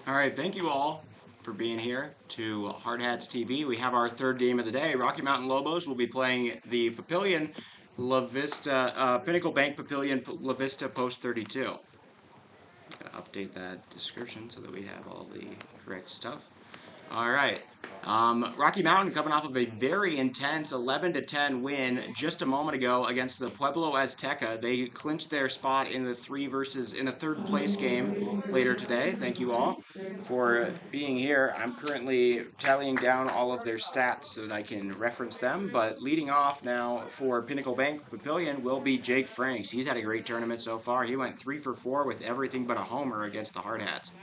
All right, thank you all for being here to Hard Hats TV. We have our third game of the day. Rocky Mountain Lobos will be playing the Papillion-La Vista, Pinnacle Bank Papillion-La Vista Post 32. Gotta update that description so that we have all the correct stuff. All right. Rocky Mountain coming off of a very intense 11-10 win just a moment ago against the Pueblo Azteca. They clinched their spot in the third place game later today. Thank you all for being here. I'm currently tallying down all of their stats so that I can reference them. But leading off now for Pinnacle Bank Papillion will be Jake Franks. He's had a great tournament so far. He went 3 for 4 with everything but a homer against the Hard Hats.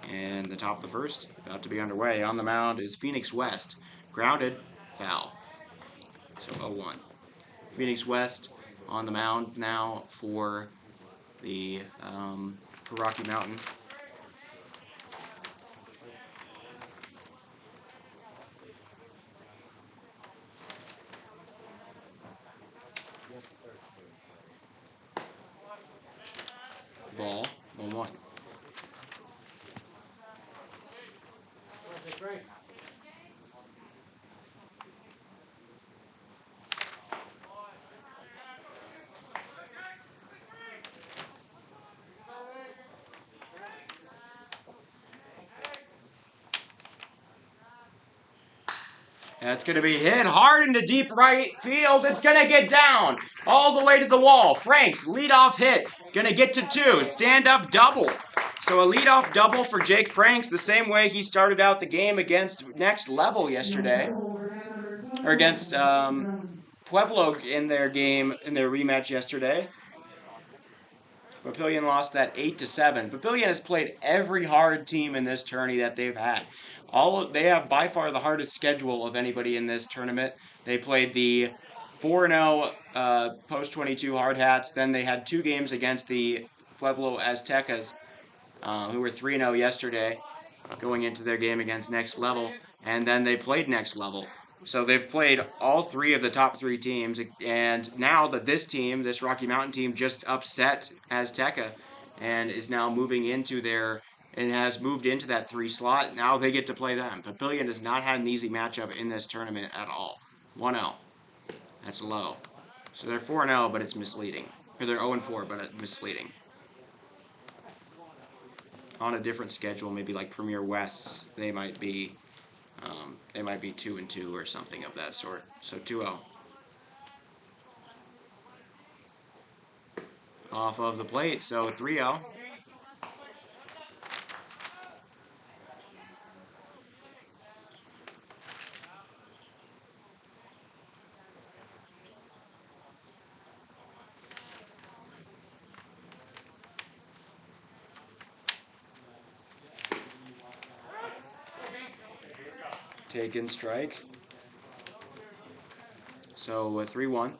And the top of the first, about to be underway. On the mound is Phoenix West. Grounded, foul. So 0-1. Phoenix West on the mound now for Rocky Mountain. Ball, 1-1. That's going to be hit hard into deep right field. It's going to get down all the way to the wall. Franks, leadoff hit. Going to get to 2. Stand-up double. So a leadoff double for Jake Franks, the same way he started out the game against Next Level yesterday. Or against Pueblo in their rematch yesterday. Papillion lost that 8-7. Papillion has played every hard team in this tourney that they've had. They have by far the hardest schedule of anybody in this tournament. They played the 4-0 post 22 Hard Hats. Then they had 2 games against the Pueblo Aztecas, who were 3-0 yesterday, going into their game against Next Level. And then they played Next Level. So they've played all 3 of the top 3 teams, and now that this Rocky Mountain team, just upset Azteca and is now has moved into that 3 slot, now they get to play them. Papillion has not had an easy matchup in this tournament at all. 1-0. That's low. So they're 4-0, but it's misleading. Or they're 0-4, but it's misleading. On a different schedule, maybe like Premier West's, they might be 2-2 or something of that sort. So 2-0. Off of the plate, so 3-0. Taken strike. So 3-1.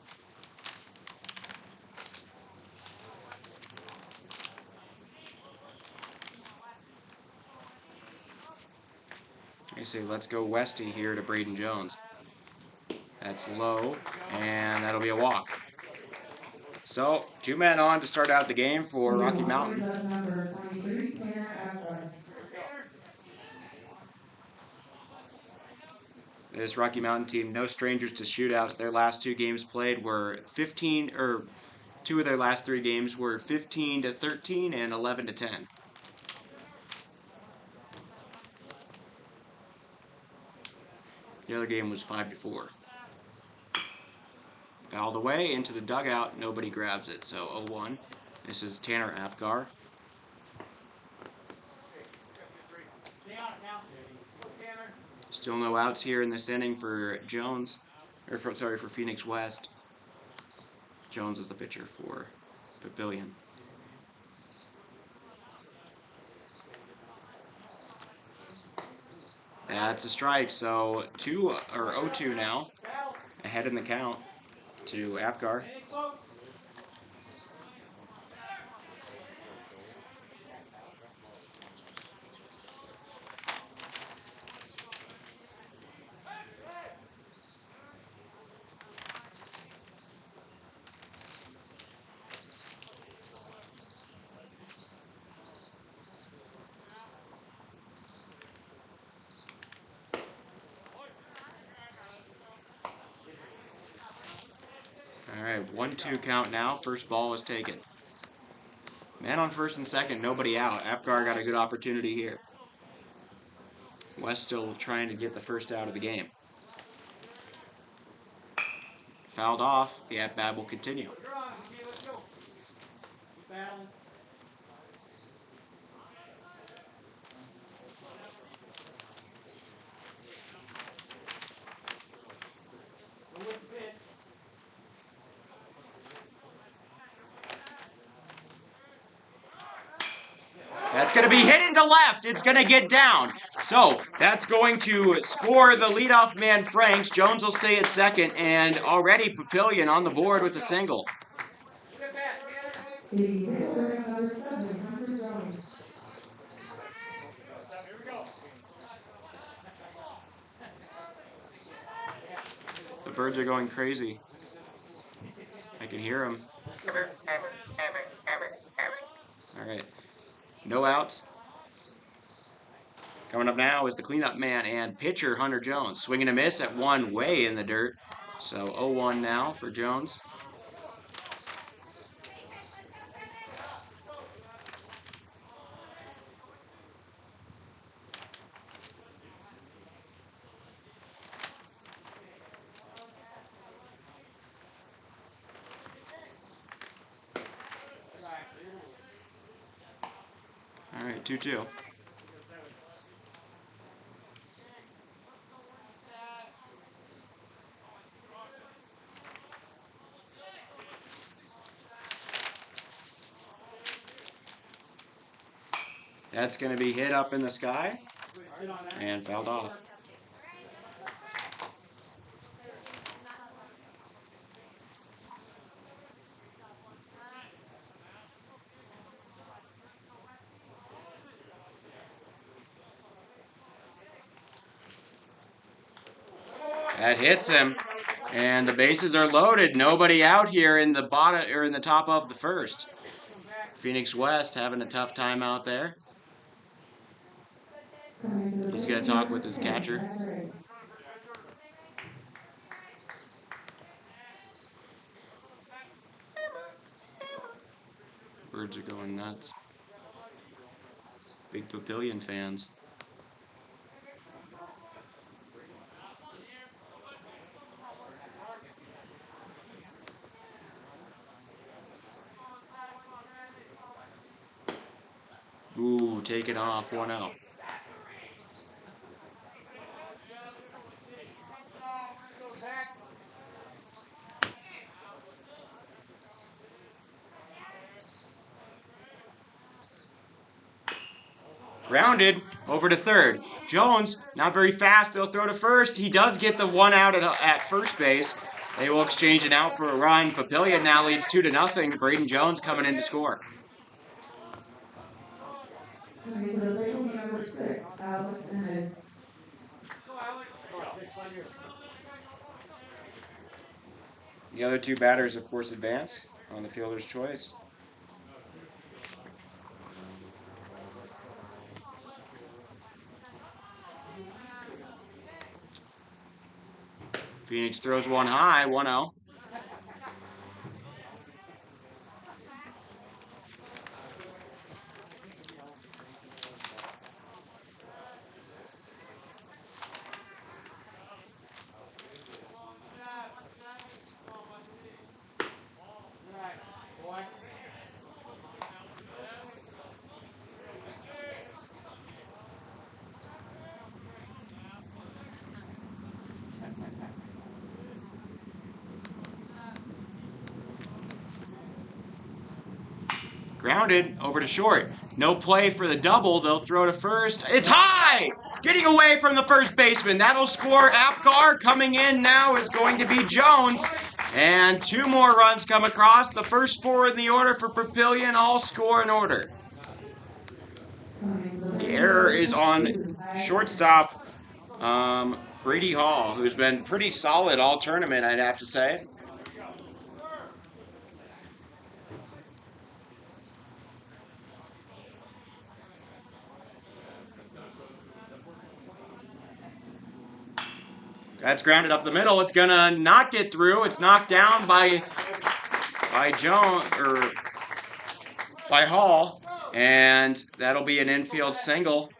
I say let's go Westy here to Braden Jones. That's low, and that'll be a walk. So 2 men on to start out the game for Rocky Mountain. This Rocky Mountain team, no strangers to shootouts. Their last 2 games played were 2 of their last 3 games were 15-13 and 11-10. The other game was 5-4. Fouled away into the dugout. Nobody grabs it. So 0-1. This is Tanner Apgar. Still no outs here in this inning for Jones. For Phoenix West. Jones is the pitcher for Papillion. That's a strike. So 0-2 now. Ahead in the count to Apgar. right, 1-2 count now. First ball is taken. Man on first and second, nobody out. Apgar got a good opportunity here. West still trying to get the first out of the game. Fouled off. The at-bat will continue. That's going to be hit into left. It's going to get down. So that's going to score the leadoff man, Franks. Jones will stay at second, and already Papillion on the board with a single. The birds are going crazy. I can hear them. All right. No outs. Coming up now is the cleanup man and pitcher, Hunter Jones. Swinging a miss at one, way in the dirt. So 0-1 now for Jones. All right, 2-2. That's going to be hit up in the sky and fouled off. That hits him, and the bases are loaded. Nobody out here in the bottom or in the top of the first. Phoenix West having a tough time out there. He's going to talk with his catcher. Birds are going nuts. Big Papillion fans. Ooh, take it off, 1-0. Grounded over to third. Jones, not very fast. They'll throw to first. He does get the one out at first base. They will exchange it out for a run. Papillion now leads 2-0. Braden Jones coming in to score. The other two batters, of course, advance on the fielder's choice. Phoenix throws one high, 1-0. Grounded over to short. No play for the double. They'll throw to first. It's high! Getting away from the first baseman. That'll score Apgar. Coming in now is going to be Jones. And two more runs come across. The first four in the order for Papillion all score in order. The error is on shortstop Brady Hall, who's been pretty solid all tournament, I'd have to say. That's grounded up the middle. It's going to not get through. It's knocked down by by by Hall, and that'll be an infield single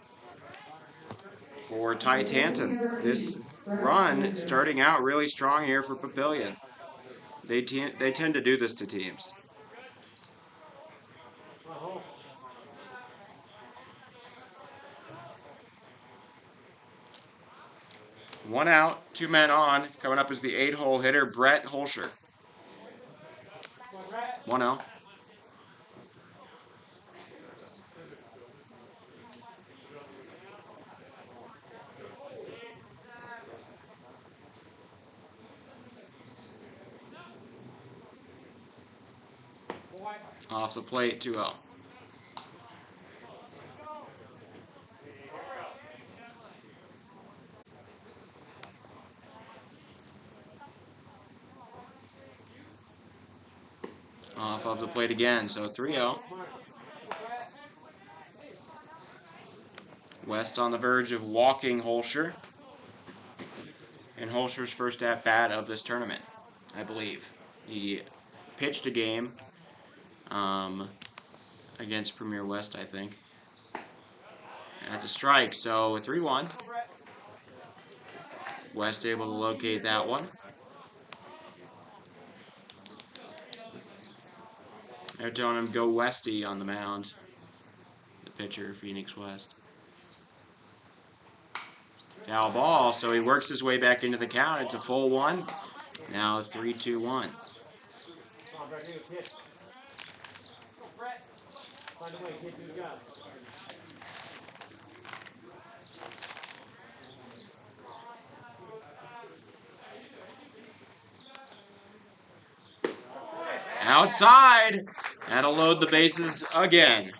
for Ty Tanton. This run starting out really strong here for Papillion. They tend to do this to teams. One out, 2 men on. Coming up is the 8-hole hitter, Brett Holscher. 1-0. Off the plate, 2-0. Off of the plate again, so 3-0. West on the verge of walking Holscher. And Holscher's first at-bat of this tournament, I believe. He pitched a game against Premier West, I think. And that's a strike, so 3-1. West able to locate that one. They're telling him go Westy on the mound. The pitcher, Phoenix West. Foul ball, so he works his way back into the count. It's a full one. Now 3-2-1. Outside. That'll load the bases again.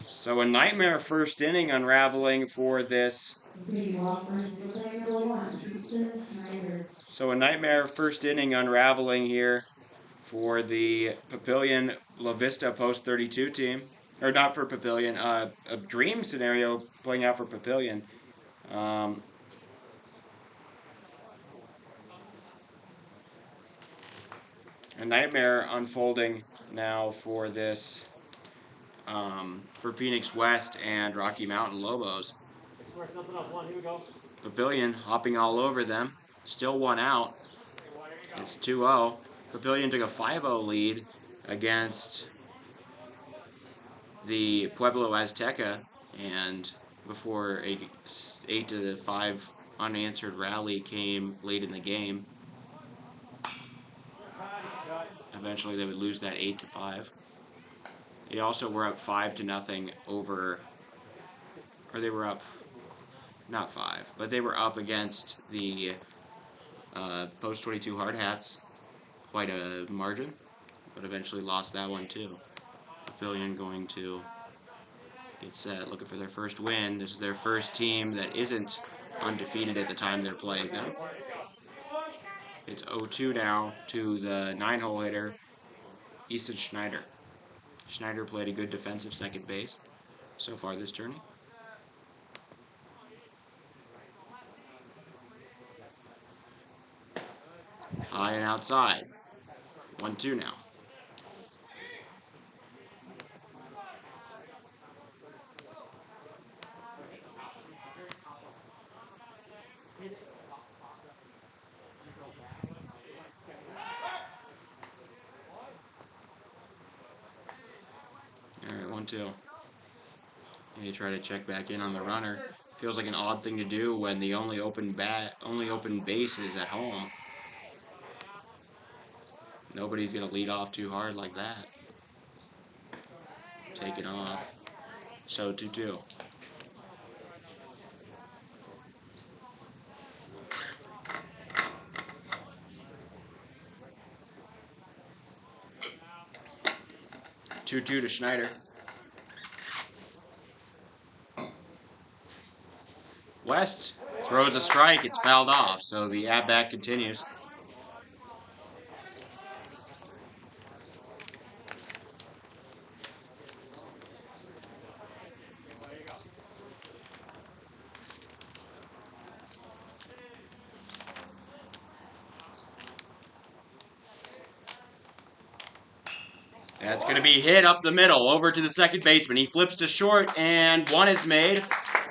So a nightmare first inning unraveling for this. So a nightmare first inning unraveling here for the Papillion-La Vista Post 32 team. Or not for Papillion, a dream scenario playing out for Papillion. A nightmare unfolding now for this, for Phoenix West and Rocky Mountain Lobos. Papillion hopping all over them. Still one out. It's 2-0. Papillion took a 5-0 lead against the Pueblo Azteca, and before a 8-5 unanswered rally came late in the game. Eventually they would lose that 8-5. They also were up 5-0 over, or they were up, not 5, but they were up against the Post 22 Hard Hats, quite a margin, but eventually lost that one too. Papillion going to get set, looking for their first win. This is their first team that isn't undefeated at the time they're playing them. It's 0-2 now to the 9-hole hitter, Easton Schneider. Schneider played a good defensive second base so far this tourney. High and outside. 1-2 now. Alright, 1-2. You try to check back in on the runner. Feels like an odd thing to do when the only open base is at home. Nobody's gonna lead off too hard like that. Take it off. So 2-2. To Schneider. West throws a strike. It's fouled off, so the at-bat continues. That's going to be hit up the middle, over to the second baseman. He flips to short, and one is made.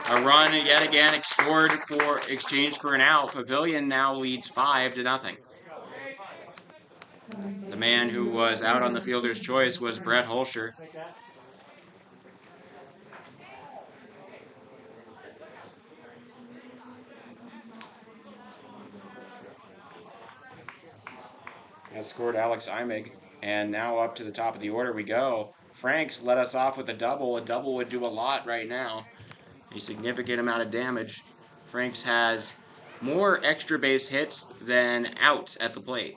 A run yet again scored for exchange for an out. Papillion now leads 5-0. The man who was out on the fielder's choice was Brett Holscher. Has scored Alex Imig, and now up to the top of the order we go. Franks led us off with a double. A double would do a lot right now. A significant amount of damage. Franks has more extra base hits than outs at the plate.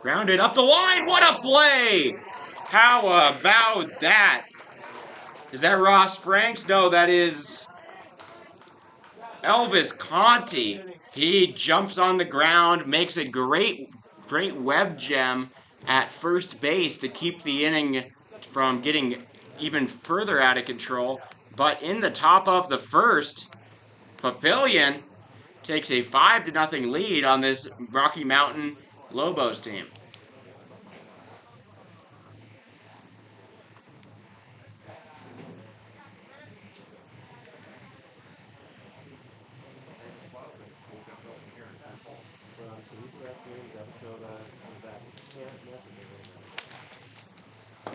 Grounded up the line. What a play! How about that? Is that Ross Franks? No, that is Elvis Conti. He jumps on the ground, makes a great web gem at first base to keep the inning from getting even further out of control. But in the top of the first, Papillion takes a 5-0 lead on this Rocky Mountain Lobos team.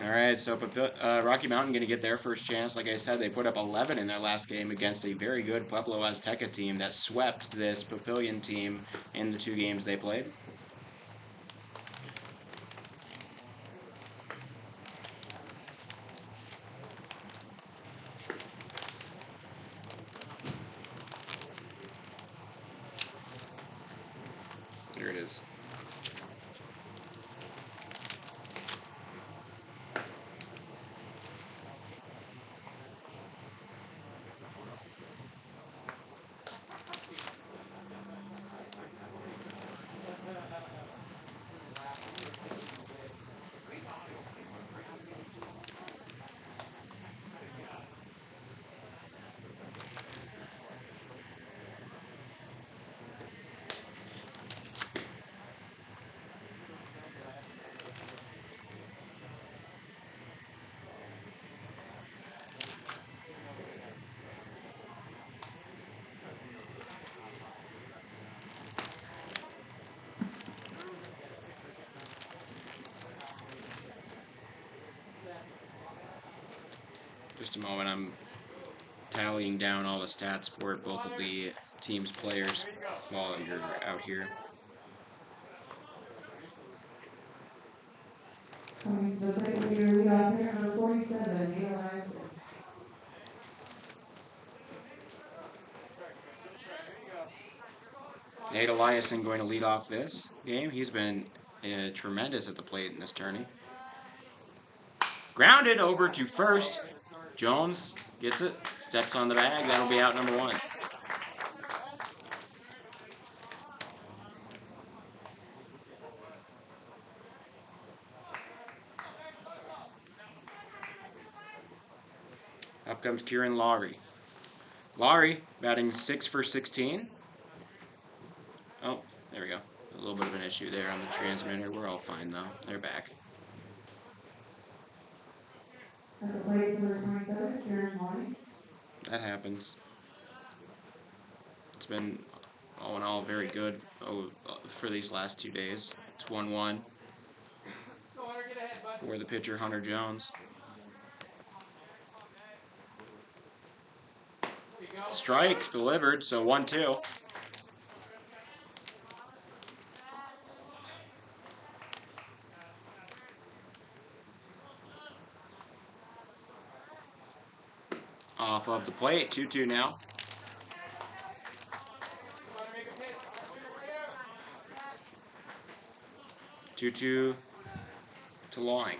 All right, so Rocky Mountain going to get their first chance. Like I said, they put up 11 in their last game against a very good Pueblo Azteca team that swept this Papillion team in the 2 games they played. There it is. Just a moment, I'm tallying down all the stats for both of the team's players while you're out here. Coming to the plate with your leadoff hitter, number 47, Nate Eliason. Nate Eliason going to lead off this game. He's been tremendous at the plate in this tourney. Grounded over to first. Jones gets it, steps on the bag. That'll be out number 1. Up comes Kieran Lowry. Lowry batting 6 for 16. Oh, there we go. A little bit of an issue there on the transmitter. We're all fine though. They're back. At the plate, number 27, Kieran Lowry. That happens. It's been, all in all, very good for these last 2 days. It's 1-1 for the pitcher, Hunter Jones. Strike delivered, so 1-2. Off of the plate, 2-2 now. Two to Loing.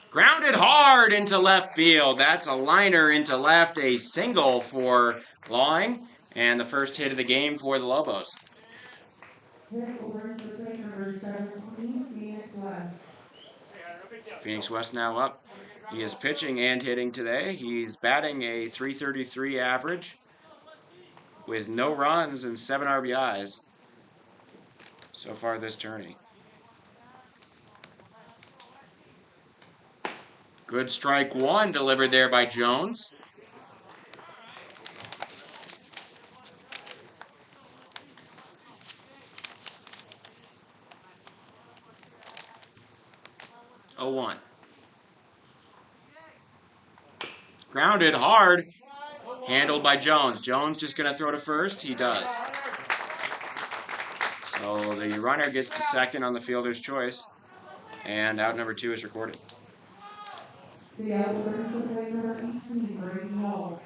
Grounded hard into left field. That's a liner into left, a single for Loing, and the first hit of the game for the Lobos. Hit over to the plate, number 17, Phoenix West. Phoenix West now up. He is pitching and hitting today. He's batting a .333 average. with no runs and 7 RBIs so far this tourney. Good strike one delivered there by Jones. Oh, 1. Grounded hard. Handled by Jones. Jones just going to throw to first. He does. So the runner gets to second on the fielder's choice. And out number 2 is recorded. The outfielder for play number 18, Brady Hall.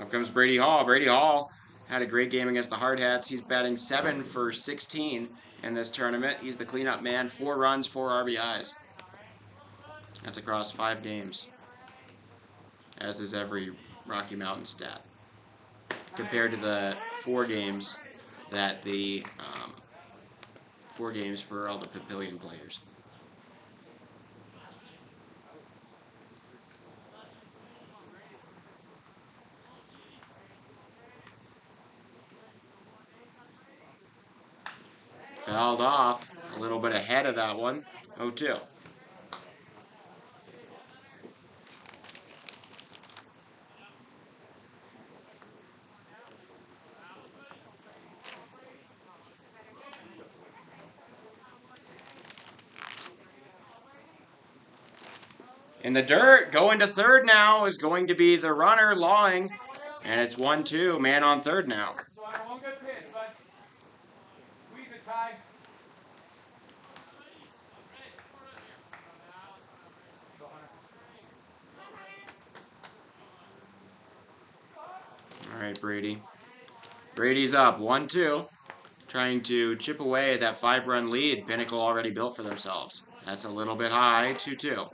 Up comes Brady Hall. Brady Hall had a great game against the Hard Hats. He's batting 7 for 16 in this tournament. He's the cleanup man. 4 runs, 4 RBIs. That's across 5 games, as is every Rocky Mountain stat, compared to the 4 games that the 4 games for all the Papillion players. Fouled off, a little bit ahead of that one. 0-2. In the dirt, going to third now is going to be the runner, Lawing. And it's 1-2, man on third now. All right, Brady. Brady's up, 1-2. Trying to chip away at that 5-run lead Pinnacle already built for themselves. That's a little bit high, 2-2.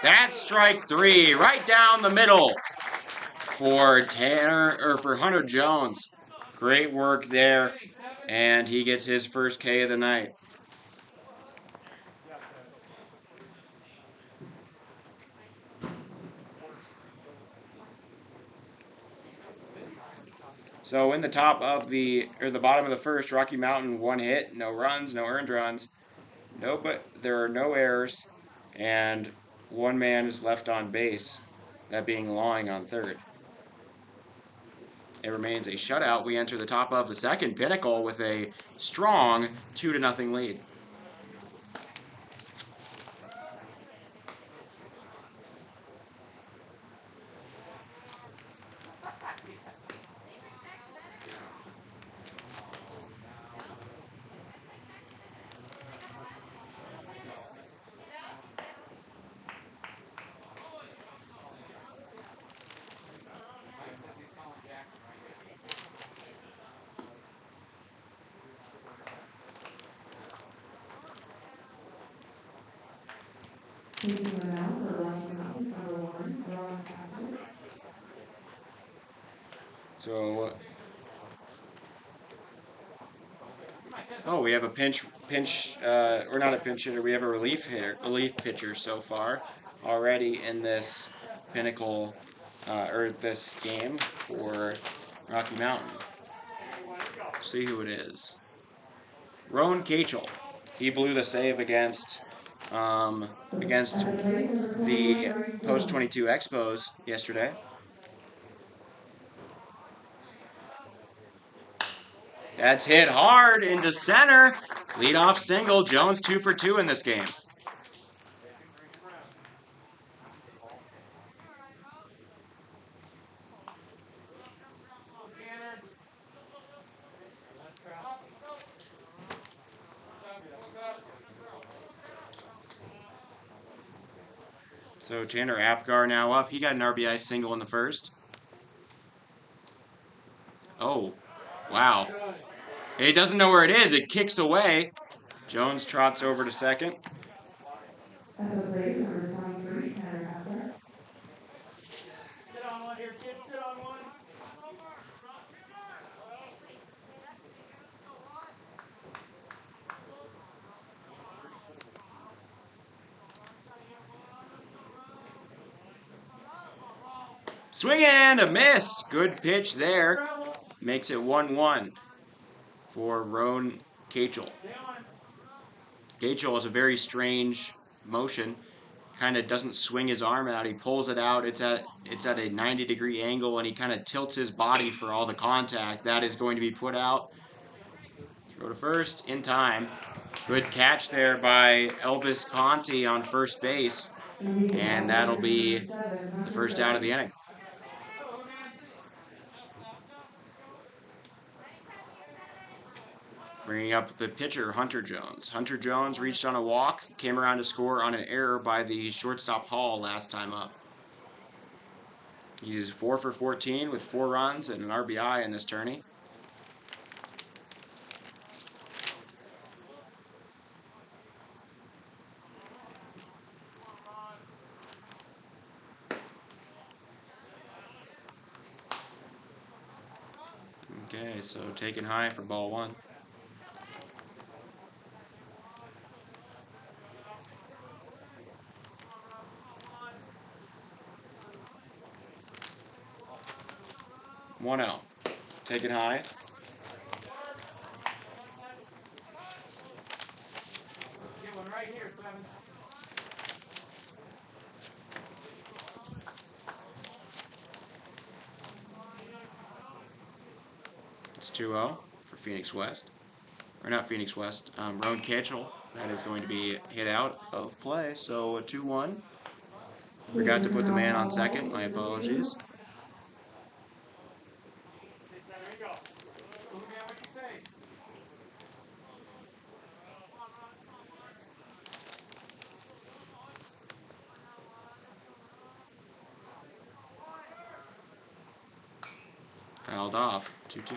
That's strike 3, right down the middle for Hunter Jones. Great work there, and he gets his first K of the night. So in the the bottom of the first, Rocky Mountain 1 hit, no runs, no earned runs, but there are no errors, and 1 man is left on base, that being Lawing on third. It remains a shutout. We enter the top of the second. Pinnacle with a strong 2-0 lead. Taking the mound for Rocky Mountain, number 1, Ron Castle. So, we have a pinch, or not a pinch hitter. We have a relief pitcher so far already in this Pinnacle, or this game for Rocky Mountain. See who it is. Roan Cachel. He blew the save against the Post 22 Expos yesterday. That's hit hard into center. Leadoff single. Jones 2 for 2 in this game. So Tanner Apgar now up. He got an RBI single in the first. Oh, wow. He doesn't know where it is. It kicks away. Jones trots over to second. At the plate, number 23, Tanner Apgar. Sit on one here, kid. Sit on one. Swing and a miss. Good pitch there. Makes it 1-1 for Roan Cachel. Cachel has a very strange motion. Kind of doesn't swing his arm out. He pulls it out. It's at a 90-degree angle, and he kind of tilts his body for all the contact. That is going to be put out. Throw to first in time. Good catch there by Elvis Conti on first base. And that'll be the first out of the inning. Bringing up the pitcher, Hunter Jones. Hunter Jones reached on a walk, came around to score on an error by the shortstop Hall last time up. He's 4 for 14 with 4 runs and an RBI in this tourney. Okay, so taken high for ball 1. One out. Take it high. It's 2-0 for Phoenix West. Or not Phoenix West, Roan Cachel. That is going to be hit out of play, so a 2-1. Forgot to put the man on second. My apologies. Fouled off. 2-2.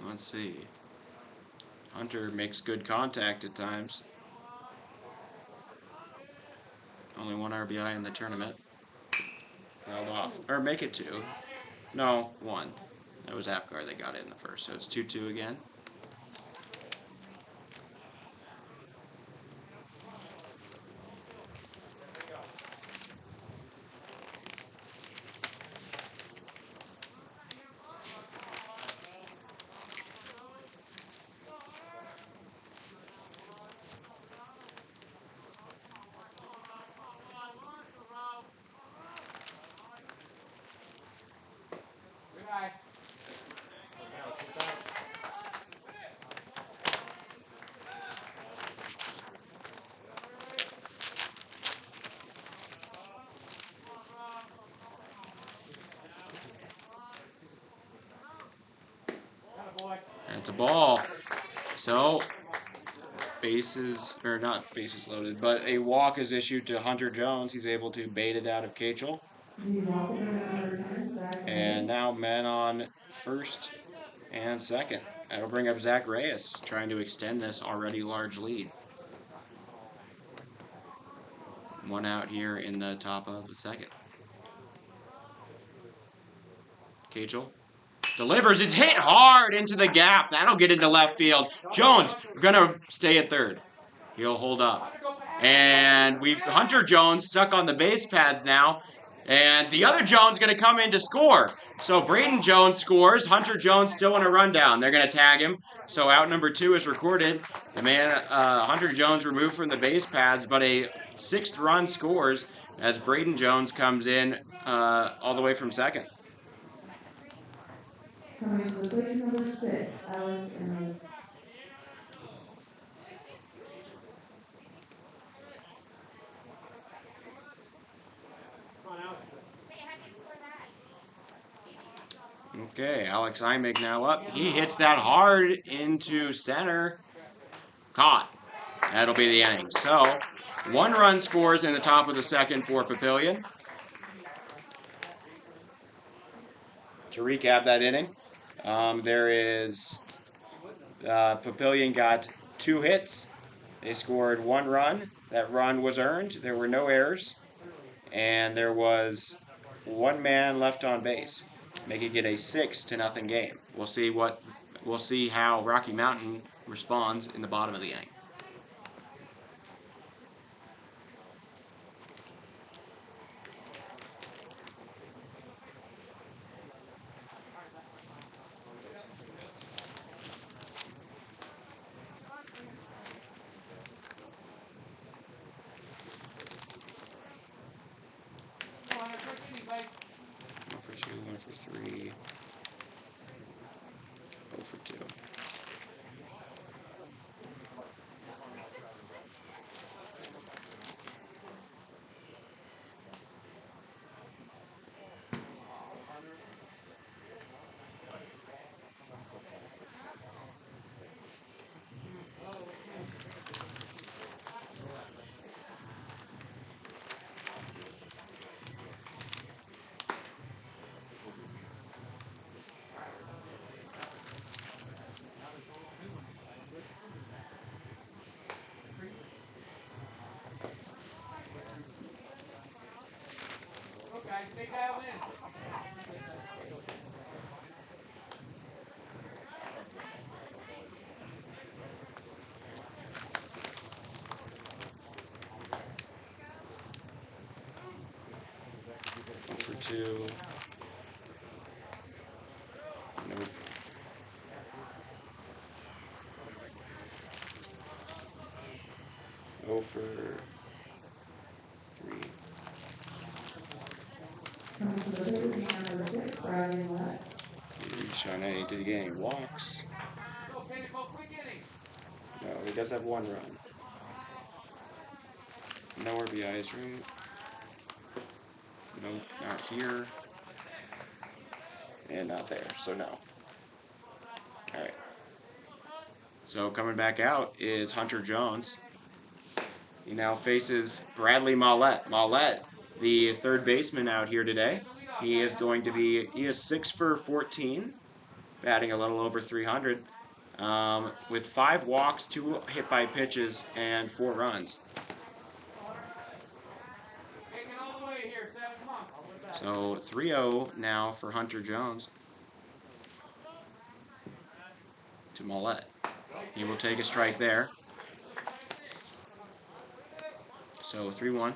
Let's see. Hunter makes good contact at times. Only 1 RBI in the tournament. Fouled off. Or make it 2. No, 1. That was Apgar that got it in the first. So it's 2-2 again. That's a ball. So, not bases loaded, but a walk is issued to Hunter Jones. He's able to bait it out of Cachel. And now men on first and second. That'll bring up Zach Reyes, trying to extend this already large lead. 1 out here in the top of the second. Cachel delivers. It's hit hard into the gap. That'll get into left field. Jones gonna stay at third. He'll hold up. And Hunter Jones stuck on the base pads now. And the other Jones going to come in to score. So Braden Jones scores. Hunter Jones still in a rundown. They're going to tag him. So out number 2 is recorded. The man, Hunter Jones, removed from the base pads, but a 6th run scores as Braden Jones comes in all the way from second. Coming to the base number 6, Alex and Okay, Alex Imig now up. He hits that hard into center. Caught. That'll be the inning. So, 1 run scores in the top of the second for Papillion. To recap that inning, Papillion got 2 hits. They scored 1 run. That run was earned. There were no errors. And there was 1 man left on base. making it a 6-0 game. We'll see how Rocky Mountain responds in the bottom of the inning. One for two, 1 for 3, 0 for 2. Stay dialed in. 1 for 2. Nope. 0 for 3. Coming to the third game, number 6, Papillion-La. He reached on any. Did he get any walks? Go, Pinnacle, quick inning. No, he does have 1 run. No RBIs, right? Nope, not here. And not there, so no. Alright. So coming back out is Hunter Jones. He now faces Bradley Mollett. Mollett, the third baseman out here today. He is 6 for 14, batting a little over 300, with 5 walks, 2 hit by pitches, and 4 runs. Take it all the way here, 7. Come on. So 3-0 now for Hunter Jones to Mollett. He will take a strike there. So 3-1.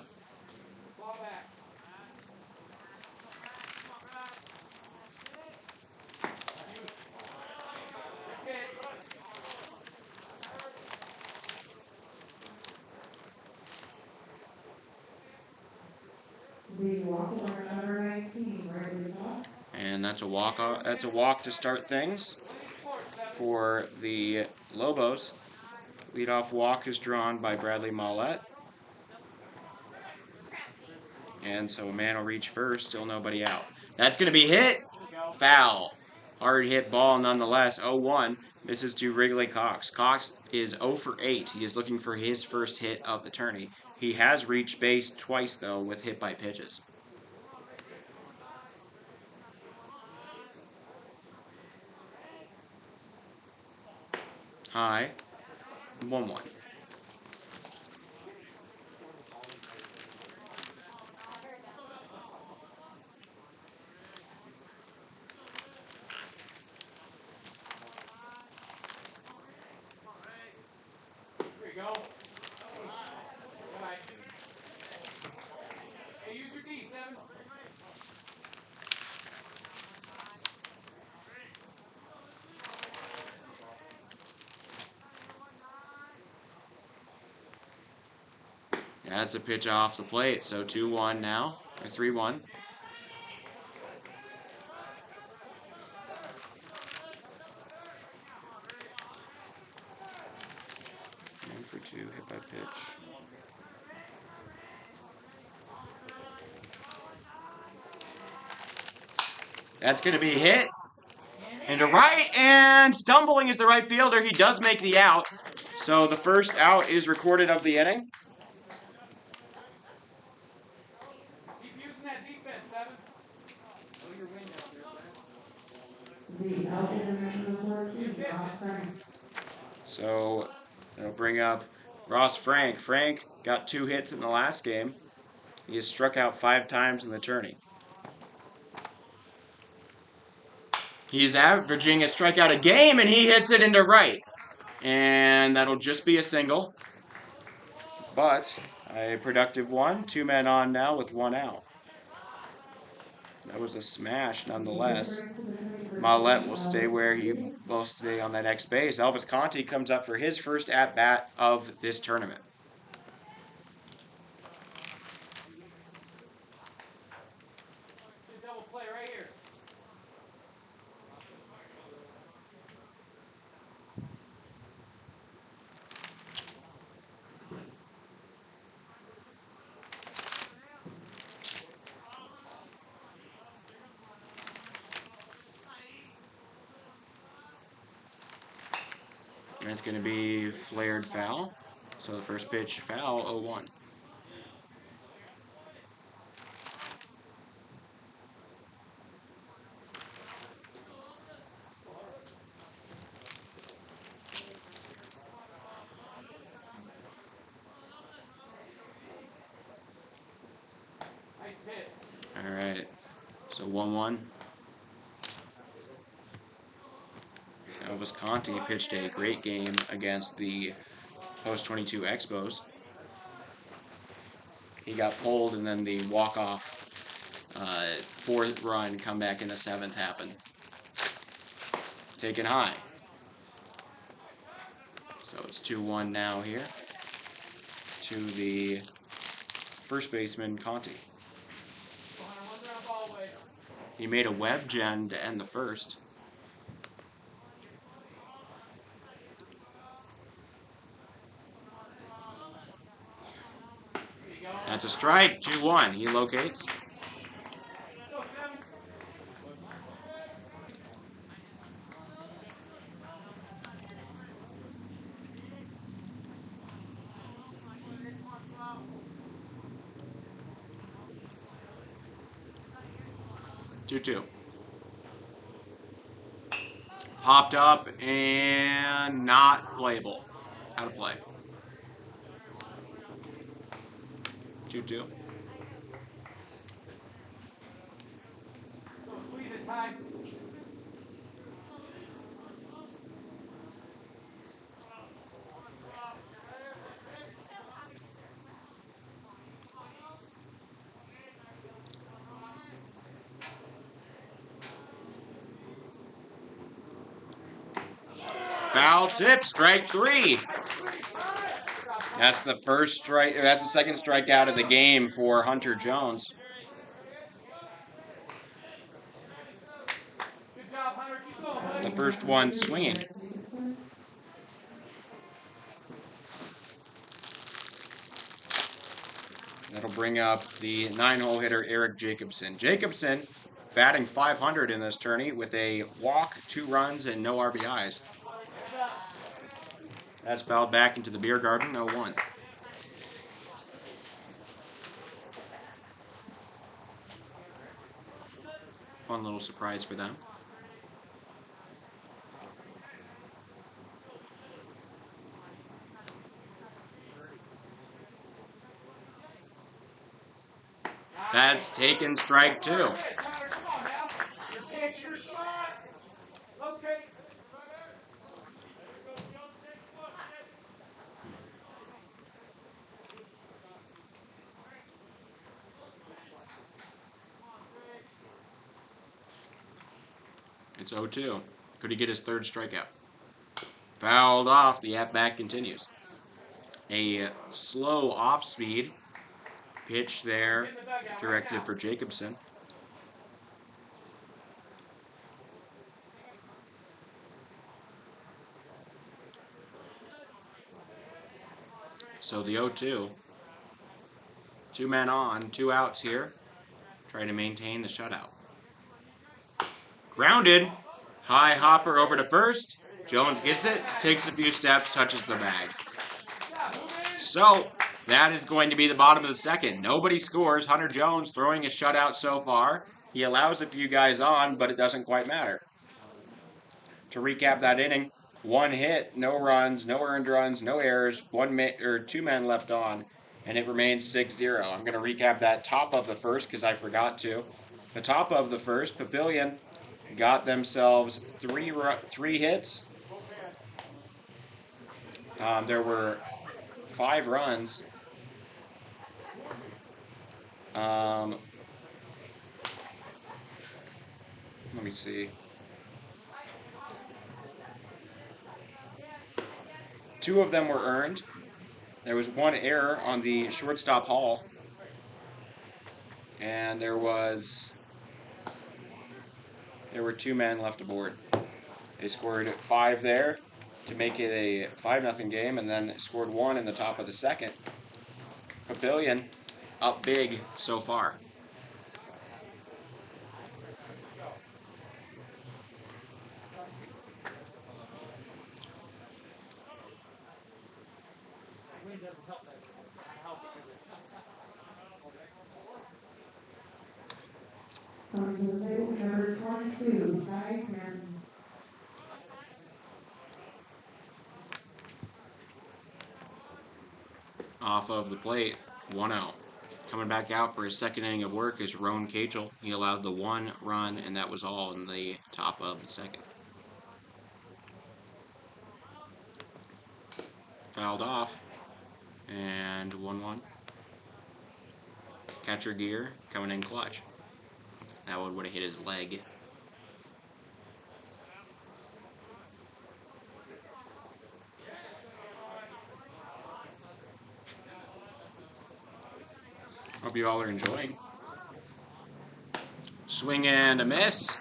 Ball back. The walk-over number 19, Riley Fox. And that's a walk. That's a walk to start things for the Lobos. Leadoff walk is drawn by Bradley Mollett. And so a man will reach first, still nobody out. That's going to be hit. Foul. Hard hit ball nonetheless. 0-1. Misses to Wrigley Cox. Cox is 0 for 8. He is looking for his first hit of the tourney. He has reached base twice, though, with hit by pitches. High. 1-1. Here you go. Right. Hey, use your D, 7. That's a pitch off the plate, so 2-1 now, or 3-1. 1 for 2, hit by pitch. That's going to be hit into right, and stumbling is the right fielder. He does make the out. So the first out is recorded of the inning. Keep using that defense, 7. Oh, your wing out there, The outfielder number 14, Ross Frank. So it'll bring up Ross Frank. Frank got 2 hits in the last game. He has struck out 5 times in the tourney. He's averaging a strikeout a game, and he hits it into right. And that'll just be a single. But a productive one. 2 men on now with 1 out. That was a smash nonetheless. Mollett will stay where he will stay on that next base. Elvis Conti comes up for his first at-bat of this tournament. Double play right here. And it's going to be flared foul. So the first pitch foul, 0-1. Nice pitch. All right. So 1-1. Elvis Conti pitched a great game against the Post-22 Expos. He got pulled, and then the walk-off fourth run comeback in the 7th happened. Taken high. So it's 2-1 now here to the first baseman, Conti. He made a web gen to end the first. That's a strike, 2-1. He locates. Two. Popped up and not playable. Out of play. 2-2. Squeeze it, Ty. Foul tip, strike 3. That's the first strike. That's the second strikeout of the game for Hunter Jones. Good job, Hunter. Keep going, buddy. The first one swinging. That'll bring up the 9-hole hitter, Eric Jacobson. Jacobson batting .500 in this tourney with a walk, 2 runs, and no RBIs. That's fouled back into the beer garden, 0-1. Fun little surprise for them. That's taken, strike 2. Come on now. Pitch your spot. Locate. It's 0-2. Could he get his third strikeout? Fouled off. The at-bat continues. A slow off-speed pitch there, directed for Jacobson. So the 0-2. 2 men on, 2 outs here. Trying to maintain the shutout. Grounded. High hopper over to first. Jones gets it, takes a few steps, touches the bag. So that is going to be the bottom of the second. Nobody scores. Hunter Jones throwing a shutout so far. He allows a few guys on, but it doesn't quite matter. To recap that inning, 1 hit, no runs, no earned runs, no errors, 2 men left on, and it remains 6-0. I'm going to recap that top of the first because I forgot to. The top of the first, Papillion got themselves three hits. There were 5 runs. Let me see. 2 of them were earned. There was 1 error on the shortstop haul. And there were 2 men left aboard. They scored 5 there to make it a 5-0 game, and then scored 1 in the top of the second. Papillion up big so far. Coming to the plate, number 22, Ty Tans. Off of the plate, 1-0. Coming back out for his second inning of work is Roan Cachel. He allowed the 1 run, and that was all in the top of the second. Fouled off, and 1-1. Catcher gear coming in clutch. That one would have hit his leg. Hope you all are enjoying. Swing and a miss.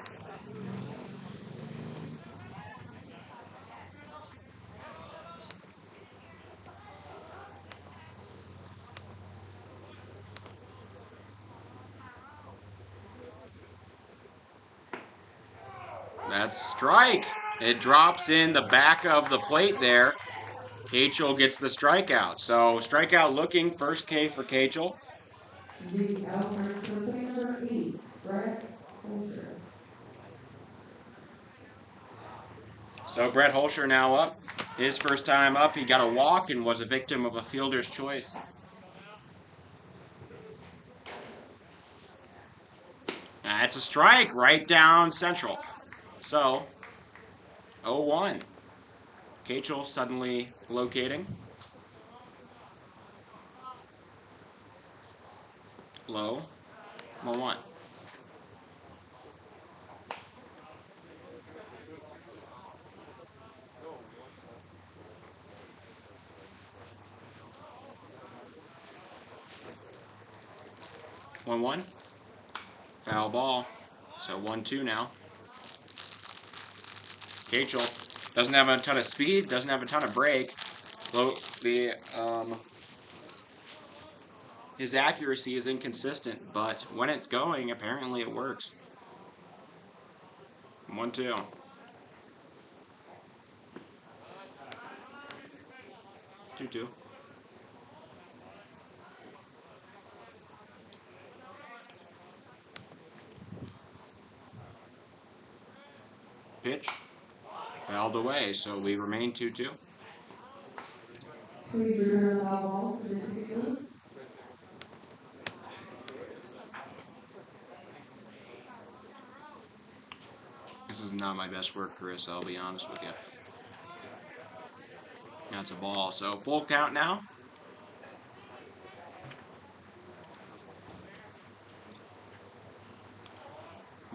That's strike. It drops in the back of the plate there. Cachel gets the strikeout. So strikeout looking, first K for Cachel. The out brings to the plate, number 8, Brett Holscher. So Brett Holscher now up. His first time up, he got a walk and was a victim of a fielder's choice. That's a strike right down central. So 0-1. Cachel suddenly locating. Low. 1-1. One. Foul ball. So 1-2 now. Cachel doesn't have a ton of speed, doesn't have a ton of break. His accuracy is inconsistent, but when it's going, apparently it works. 1-2. Two. Pitch. Fouled away, so we remain 2-2. Please return the foul ball to the field. This is not my best work, Chris, I'll be honest with you. That's a ball, so full count now.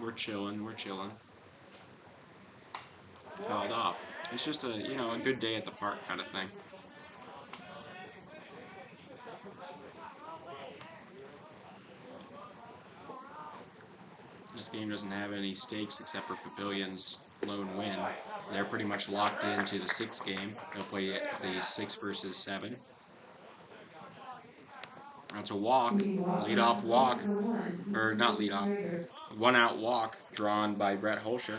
We're chilling. Fouled off. It's just a good day at the park kind of thing. This game doesn't have any stakes except for Papillion's lone win. They're pretty much locked into the 6th game. They'll play the 6 versus 7. That's a walk. Leadoff walk. Or not leadoff. 1-out walk drawn by Brett Holscher.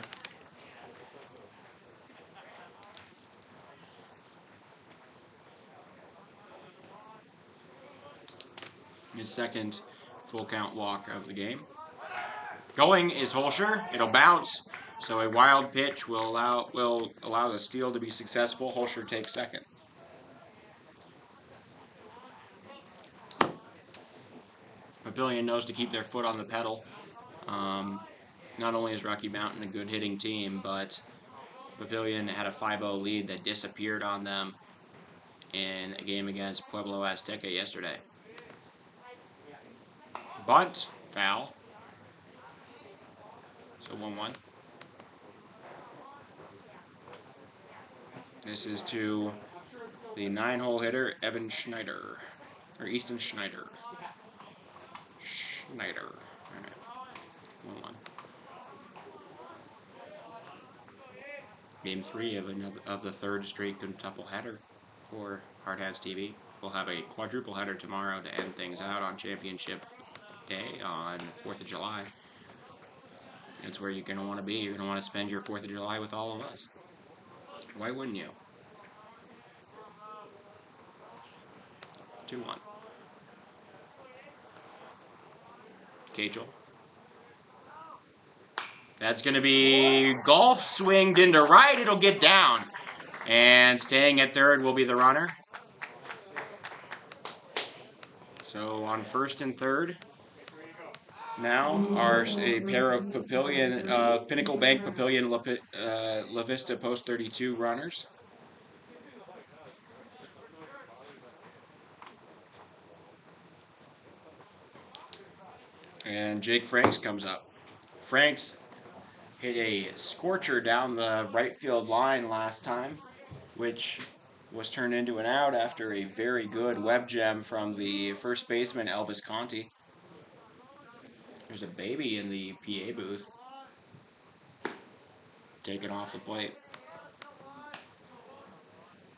His second full count walk of the game. Going is Holscher. It'll bounce. So a wild pitch will allow the steal to be successful. Holscher takes second. Papillion knows to keep their foot on the pedal. not only is Rocky Mountain a good hitting team, but Papillion had a 5-0 lead that disappeared on them in a game against Pueblo Azteca yesterday. Bunt, foul. So 1-1. This is to the 9-hole hitter, Evan Schneider. Or Easton Schneider. Schneider. Alright. 1-1. Game 3 of the third straight quintuple header for Hard Hats TV. We'll have a quadruple header tomorrow to end things out on Championship Day on 4th of July. That's where you're going to want to be. You're going to want to spend your 4th of July with all of us. Why wouldn't you? 2-1. Cajal. That's going to be golf swinged into right. It'll get down. And staying at third will be the runner. So on first and third, now are a pair of Pinnacle Bank Papillion-La Vista Post 32 runners. And Jake Franks comes up. Franks hit a scorcher down the right field line last time, which was turned into an out after a very good web gem from the first baseman, Elvis Conti. There's a baby in the PA booth. Taken off the plate.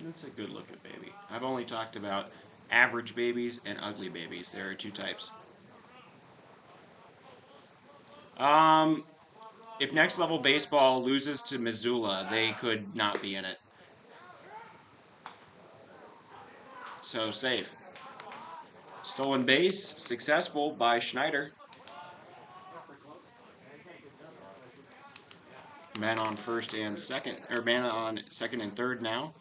That's a good looking baby. I've only talked about average babies and ugly babies. There are two types. If Next Level Baseball loses to Missoula, they could not be in it. So safe. Stolen base, successful by Schneider. Man on first and second, or man on second and third now.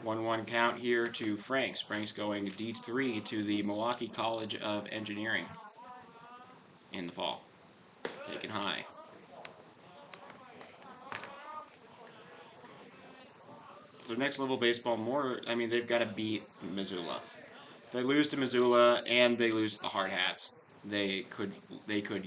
1-1 count here to Franks. Franks going D3 to the Milwaukee College of Engineering in the fall. Taken high. So Next Level Baseball they've got to beat Missoula. If they lose to Missoula and they lose to the Hard Hats, they could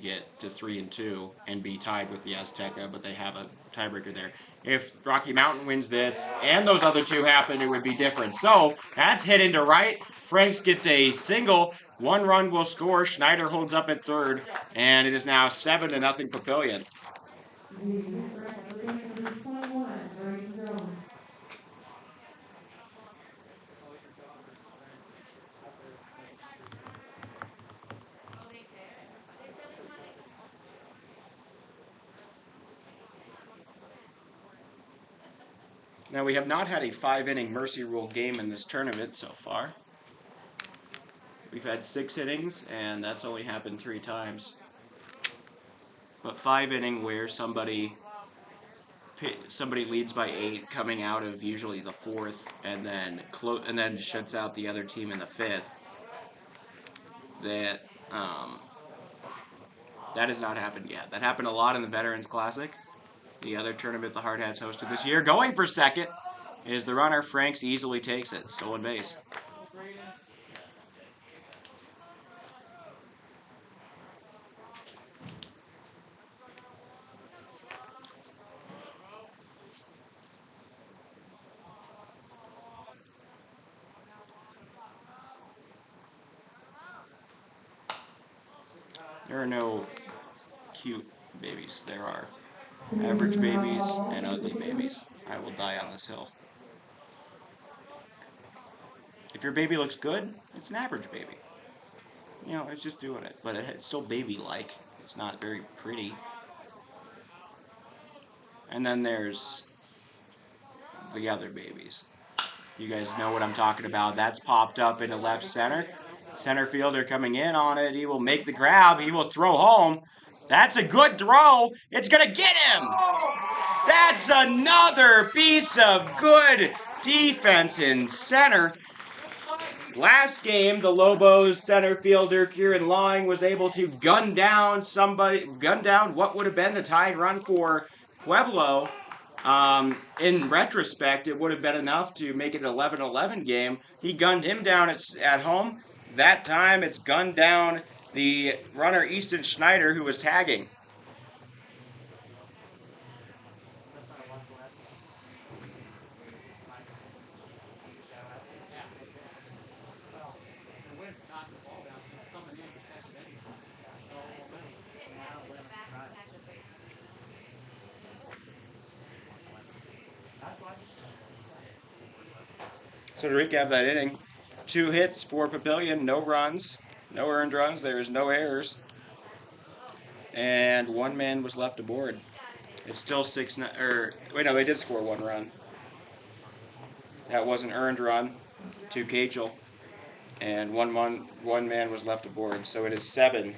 get to 3-2 and be tied with the Azteca, but they have a tiebreaker there. If Rocky Mountain wins this and those other two happen, it would be different. So that's hit into right. Franks gets a single. 1 run will score. Schneider holds up at third, and it is now 7-0 Papillion. Now, we have not had a 5-inning Mercy Rule game in this tournament so far. We've had 6 innings, and that's only happened 3 times. But 5-inning where somebody leads by 8 coming out of usually the 4th, and then shuts out the other team in the 5th. That has not happened yet. That happened a lot in the Veterans Classic, the other tournament the Hard Hats hosted this year. Going for second is the runner. Franks easily takes it. Stolen base. There are no cute babies. There are average babies and ugly babies. I will die on this hill. If your baby looks good, it's an average baby. You know, it's just doing it. But it's still baby-like. It's not very pretty. And then there's the other babies. You guys know what I'm talking about. That's popped up into left center. Center fielder coming in on it. He will make the grab. He will throw home. That's a good throw. It's going to get him. That's another piece of good defense in center. Last game, the Lobos center fielder Kieran Lawing was able to gun down what would have been the tying run for Pueblo. In retrospect, it would have been enough to make it an 11-11 game. He gunned him down at home. That time, it's gunned down the runner Easton Schneider, who was tagging. So to recap that inning, 2 hits for Papillion, no runs, no earned runs, there's no errors, and 1 man was left aboard. It's still 6-9, wait, no, they did score 1 run. That was an earned run to Cachel, and one man was left aboard, so it is 7-0.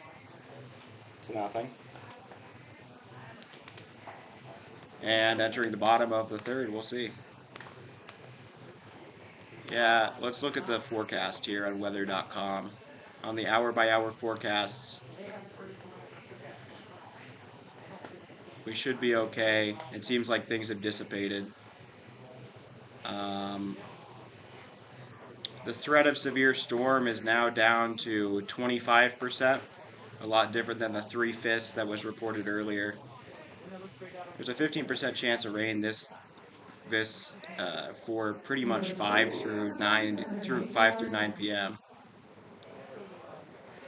And entering the bottom of the third, we'll see. Yeah, let's look at the forecast here on weather.com. On the hour-by-hour forecasts, we should be okay. It seems like things have dissipated. The threat of severe storm is now down to 25%, a lot different than the 3/5 that was reported earlier. There's a 15% chance of rain this for pretty much 5 through 9 p.m.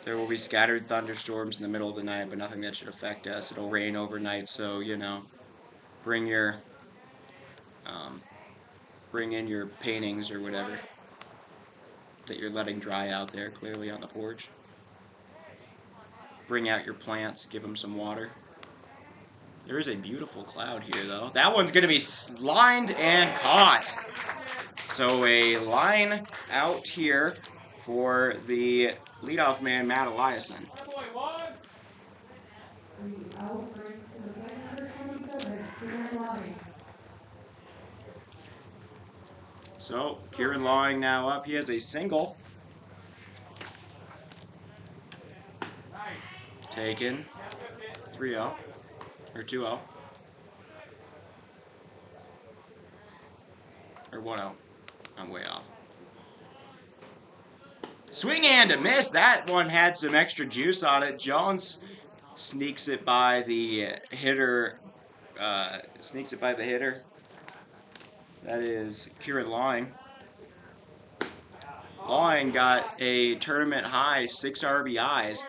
There will be scattered thunderstorms in the middle of the night, but nothing that should affect us. It'll rain overnight, so bring in your paintings or whatever that you're letting dry out there clearly on the porch. Bring out your plants, give them some water. There is a beautiful cloud here, though. That one's going to be lined and caught. So a line out here for the leadoff man, Matt Eliason. So Kieran Lawing now up. He has a single. Taken. 3-0. Or 2-0. Or 1-0. I'm way off. Swing and a miss. That one had some extra juice on it. Jones sneaks it by the hitter. That is Kieran Lawing. Lawing got a tournament high 6 RBIs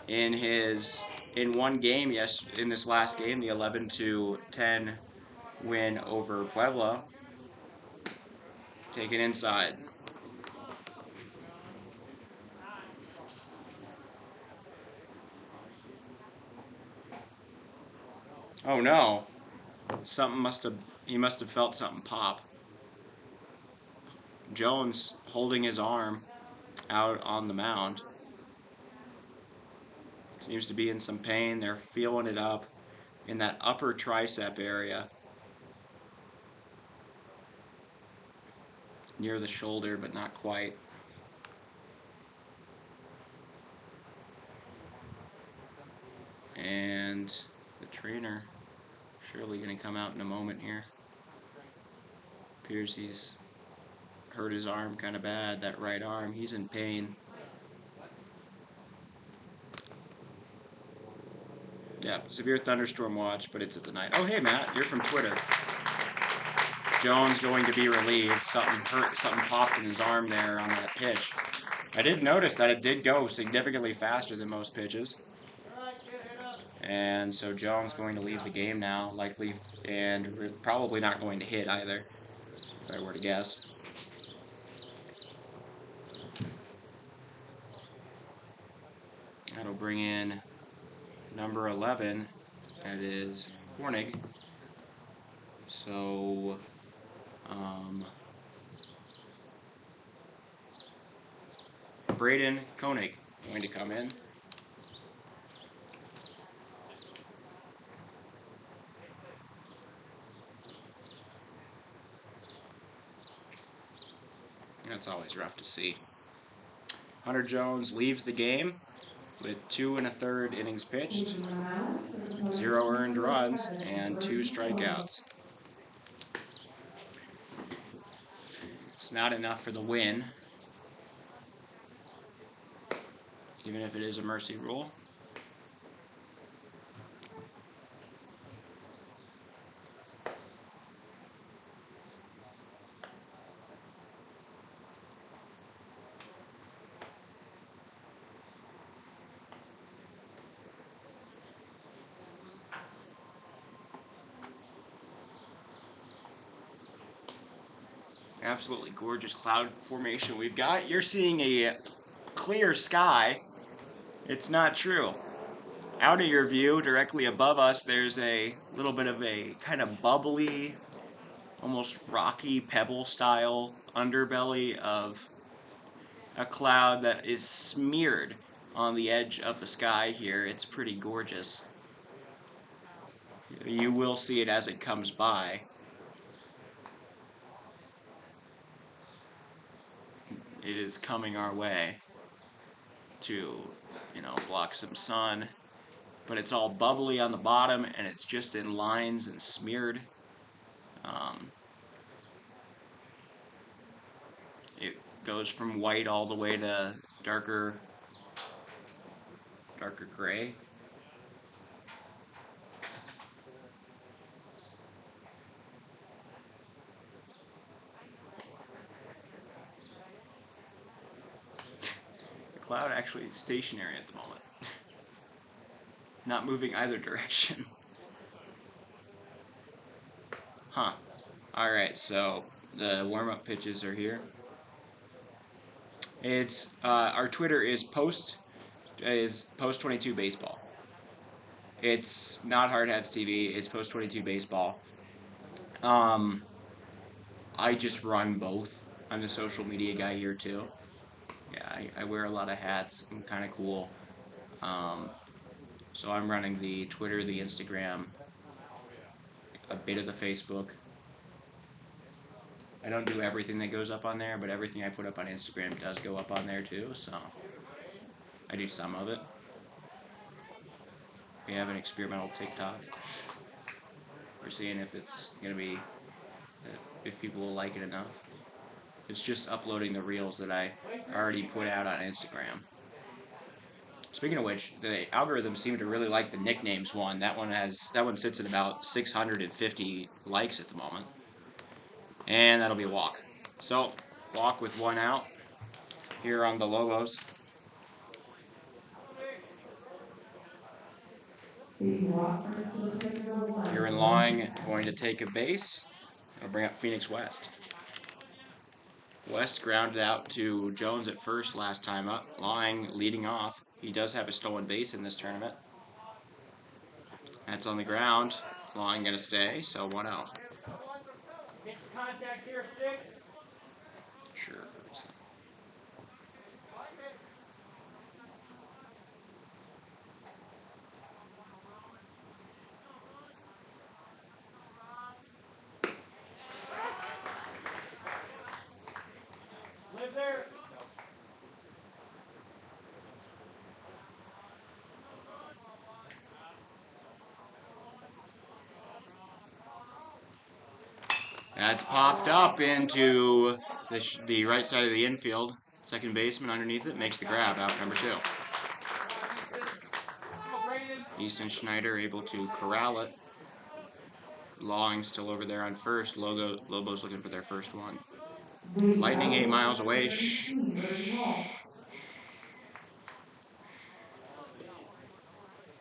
in one game in this last game, the 11-10 win over Pueblo. Taken inside. Oh no. He must have felt something pop. Jones holding his arm out on the mound. Seems to be in some pain. They're feeling it up in that upper tricep area. Near the shoulder, but not quite. And the trainer surely going to come out in a moment here. Appears he's hurt his arm kind of bad, that right arm. He's in pain. Yeah, severe thunderstorm watch, but it's at the night. Oh, hey, Matt, you're from Twitter. Jones going to be relieved. Something popped in his arm there on that pitch. I did notice that it did go significantly faster than most pitches. And so Jones going to leave the game now, likely, and probably not going to hit either, if I were to guess. That'll bring in number 11. That is Koenig. So, Braden Koenig going to come in. That's always rough to see. Hunter Jones leaves the game with 2 1/3 innings pitched, 0 earned runs, and 2 strikeouts. It's not enough for the win, even if it is a mercy rule. Absolutely gorgeous cloud formation we've got. You're seeing a clear sky. It's not true. Out of your view, directly above us, there's a little bit of a kind of bubbly, almost rocky pebble style underbelly of a cloud that is smeared on the edge of the sky here. It's pretty gorgeous. You will see it as it comes by. It is coming our way to, block some sun. But it's all bubbly on the bottom, and it's just in lines and smeared. It goes from white all the way to darker gray. The cloud actually is stationary at the moment. Not moving either direction. Huh. Alright, so the warm-up pitches are here. It's our Twitter is post 22 baseball. It's not Hard Hats TV, it's post 22 baseball. I just run both. I'm the social media guy here too. Yeah, I wear a lot of hats. I'm kind of cool. So I'm running the Twitter, the Instagram, a bit of the Facebook. I don't do everything that goes up on there, but everything I put up on Instagram does go up on there too, so I do some of it. We have an experimental TikTok. We're seeing if it's going to be, if people will like it enough. It's just uploading the reels that I already put out on Instagram. Speaking of which, the algorithms seem to really like the nicknames one. That one sits at about 650 likes at the moment. And that'll be a walk. So, walk with 1 out here on the Lobos. Kieran Lawing going to take a base. That'll bring up Phoenix West. West grounded out to Jones at first last time up. Lawing leading off. He does have a stolen base in this tournament. That's on the ground. Lawing going to stay, so 1 out. Get your contact here, sticks. Sure. Live there. That's popped up into the right side of the infield. Second baseman underneath it makes the grab, out number 2. Easton Schneider able to corral it. Lawing still over there on first. Lobos looking for their first one. Lightning 8 miles away. Shh.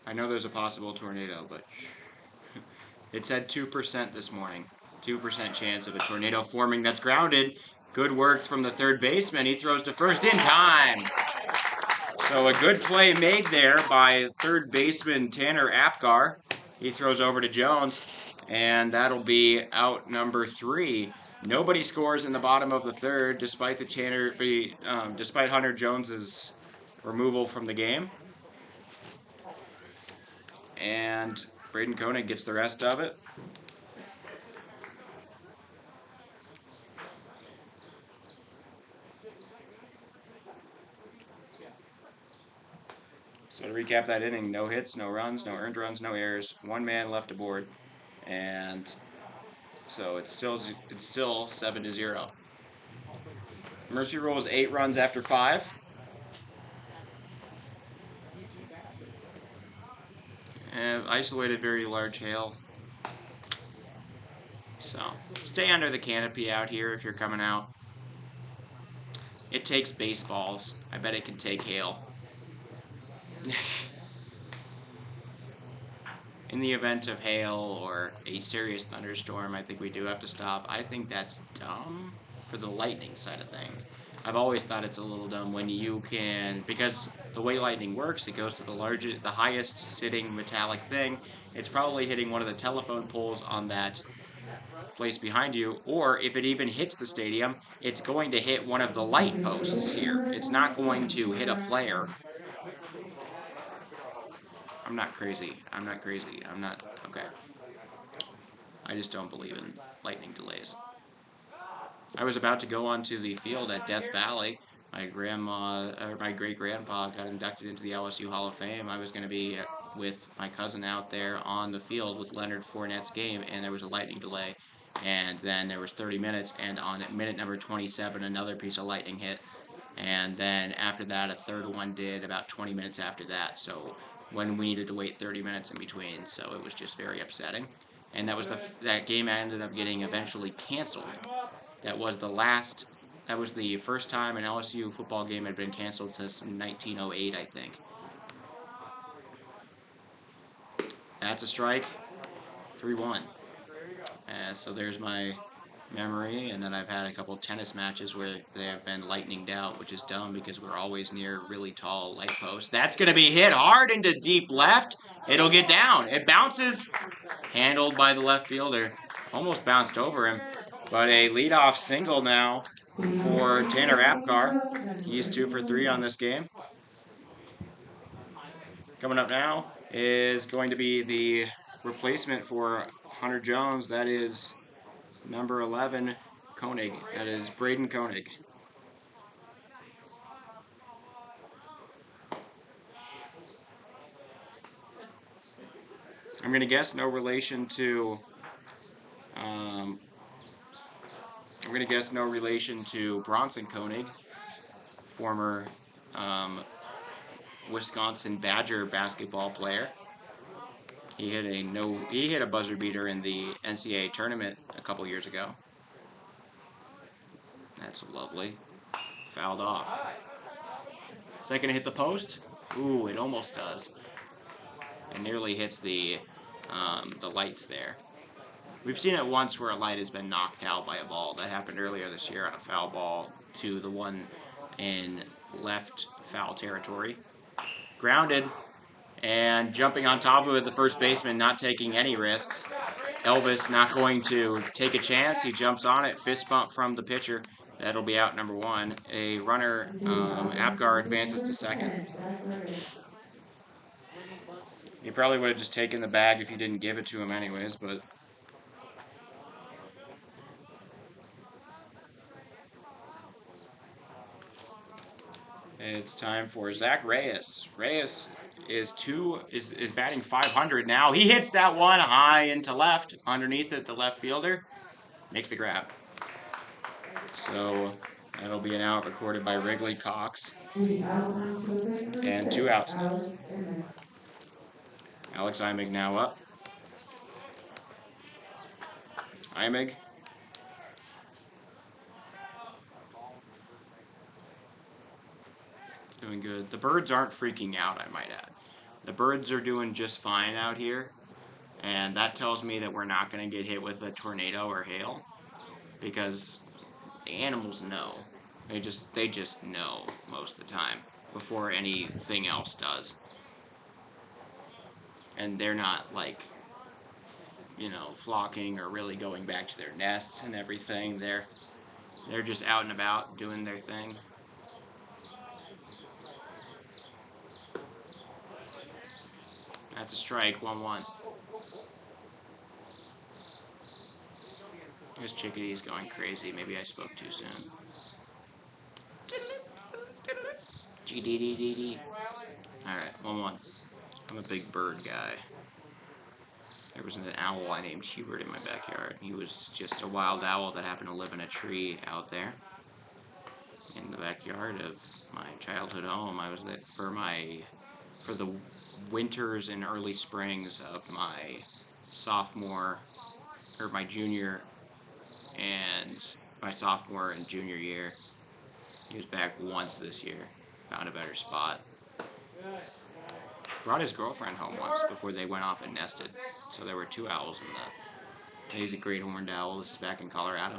I know there's a possible tornado, but it said 2% this morning. 2% chance of a tornado forming. That's grounded. Good work from the third baseman. He throws to first in time. So a good play made there by third baseman Tanner Apgar. He throws over to Jones, and that'll be out number 3. Nobody scores in the bottom of the third, despite despite Hunter Jones's removal from the game. And Braden Koenig gets the rest of it. So to recap that inning, no hits, no runs, no earned runs, no errors, one man left aboard, and so it's still 7-0. Mercy Rule is 8 runs after 5. And isolated very large hail. So stay under the canopy out here if you're coming out. It takes baseballs. I bet it can take hail. In the event of hail or a serious thunderstorm, I think we do have to stop. I think that's dumb for the lightning side of things. I've always thought it's a little dumb when you can, because the way lightning works, it goes to the highest sitting metallic thing. It's probably hitting one of the telephone poles on that place behind you, or if it even hits the stadium, it's going to hit one of the light posts here. It's not going to hit a player. I'm not crazy. I'm not crazy. I'm not. Okay. I just don't believe in lightning delays. I was about to go onto the field at Death Valley. My great-grandpa got inducted into the LSU Hall of Fame. I was going to be with my cousin out there on the field with Leonard Fournette's game, and there was a lightning delay. And then there was 30 minutes, and on minute number 27, another piece of lightning hit. And then after that, a third one did about 20 minutes after that. So when we needed to wait 30 minutes in between, so it was just very upsetting. And that game ended up getting eventually canceled. That was the first time an LSU football game had been canceled since 1908, I think. That's a strike. 3-1. So there's my memory, and then I've had a couple tennis matches where they have been lightninged out, which is dumb because we're always near really tall light posts. That's going to be hit hard into deep left. It'll get down. It bounces. Handled by the left fielder. Almost bounced over him. But a leadoff single now for Tanner Apgar. He's 2 for 3 on this game. Coming up now is going to be the replacement for Hunter Jones. That is number 11, Koenig. That is Braden Koenig. I'm going to guess no relation to Bronson Koenig, former Wisconsin Badger basketball player. He hit a buzzer beater in the NCAA tournament a couple years ago. That's lovely. Fouled off. Is that going to hit the post? Ooh, it almost does. It nearly hits the lights there. We've seen it once where a light has been knocked out by a ball. That happened earlier this year on a foul ball to the one in left foul territory. Grounded, and jumping on top of it, the first baseman not taking any risks. Elvis not going to take a chance. He jumps on it, fist bump from the pitcher. That'll be out number 1. A runner, Apgar, advances to second. He probably would have just taken the bag if you didn't give it to him anyways, but... It's time for Zach Reyes. Reyes is batting 500 now. He hits that one high into left. Underneath it, the left fielder makes the grab. So that'll be an out recorded by Wrigley Cox. And 2 outs now. Alex Imig now up. Imig. Doing good. The birds aren't freaking out, I might add. The birds are doing just fine out here. And that tells me that we're not going to get hit with a tornado or hail. Because the animals know. They just know most of the time before anything else does. And they're not like, flocking or really going back to their nests and everything. They're just out and about doing their thing. That's a strike, 1-1. This chickadee is going crazy. Maybe I spoke too soon. GDDDD. Alright, 1-1. I'm a big bird guy. There was an owl I named Hubert in my backyard. He was just a wild owl that happened to live in a tree out there in the backyard of my childhood home. I was there for the winters and early springs of my junior and junior year. He was back once this year. Found a better spot. Brought his girlfriend home once before they went off and nested. So there were 2 owls in the... He's a great horned owl. This is back in Colorado.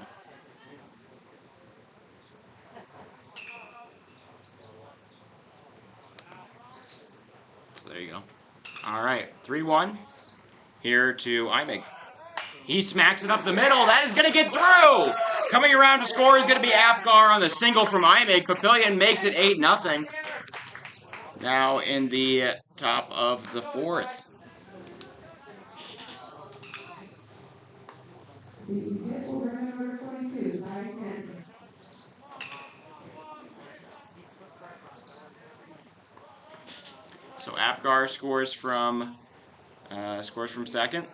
So there you go. Alright, 3-1. Here to Imig. He smacks it up the middle. That is going to get through! Coming around to score is going to be Apgar on the single from Imig. Papillion makes it 8-0. Now in the top of the 4th. The hit will bring number 22, 5-10. So Apgar scores from second.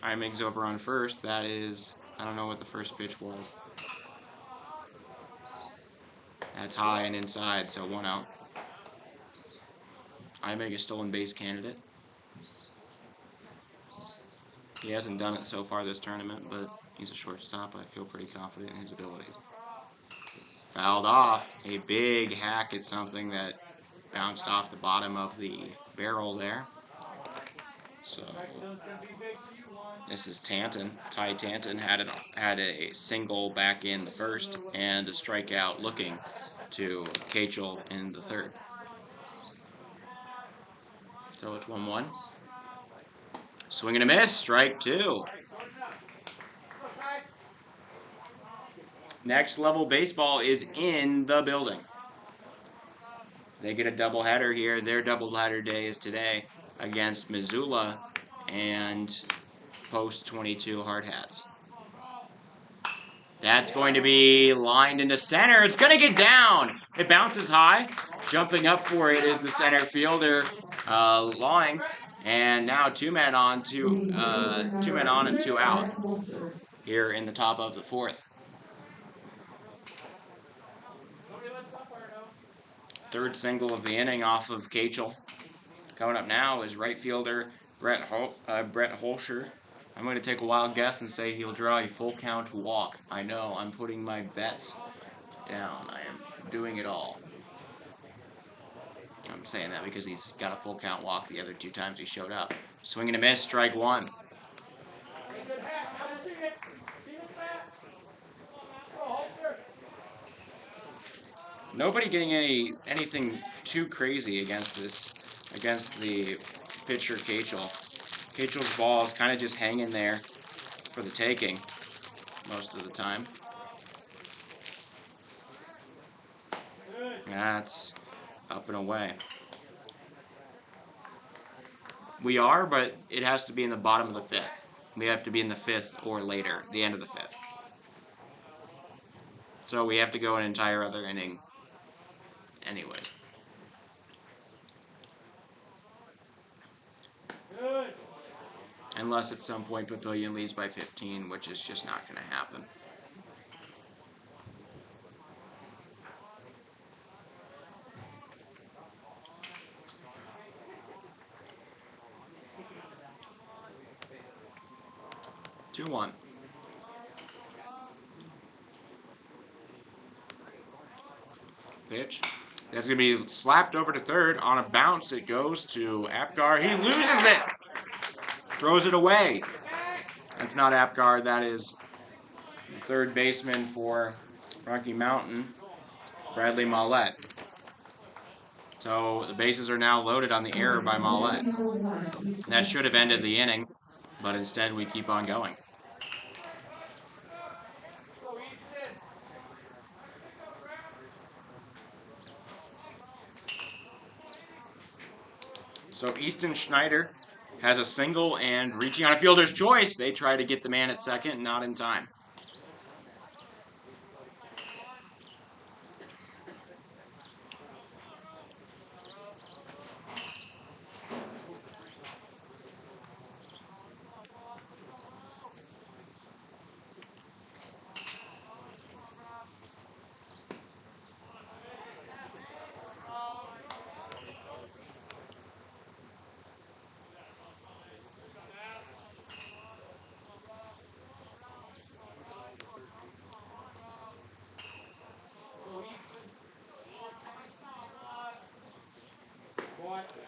Imig's over on first. That is, I don't know what the first pitch was. That's high and inside, so 1 out. Imig is stolen base candidate. He hasn't done it so far this tournament, but he's a shortstop. I feel pretty confident in his abilities. Fouled off. A big hack at something that bounced off the bottom of the barrel there. So this is Tanton. Ty Tanton had a single back in the first and a strikeout looking to Kachel in the third. So it's 1-1. Swing and a miss. Strike 2. Next Level Baseball is in the building. They get a doubleheader here. Their doubleheader day is today against Missoula and Post 22 Hard Hats. That's going to be lined into center. It's going to get down. It bounces high. Jumping up for it is the center fielder, Lawing. And now 2 men on and 2 out here in the top of the 4th. Third single of the inning off of Kachel. Coming up now is right fielder Brett Holscher. I'm going to take a wild guess and say he'll draw a full count walk. I know, I'm putting my bets down. I am doing it all. I'm saying that because he's got a full count walk the other 2 times he showed up. Swing and a miss, strike 1. Nobody getting anything too crazy against the pitcher Kachel. Kachel's ball is kind of just hanging there for the taking most of the time. That's up and away. We are, but it has to be in the bottom of the 5th. We have to be in the 5th or later, the end of the 5th. So we have to go an entire other inning anyways. Unless at some point Papillion leads by 15, which is just not going to happen. Two 1. Pitch. That's going to be slapped over to third. On a bounce, it goes to Apgar. He loses it. Throws it away. That's not Apgar. That is the third baseman for Rocky Mountain, Bradley Mollett. So the bases are now loaded on the error by Mollett. That should have ended the inning, but instead we keep on going. So Easton Schneider has a single and reaching on a fielder's choice. They try to get the man at second, not in time.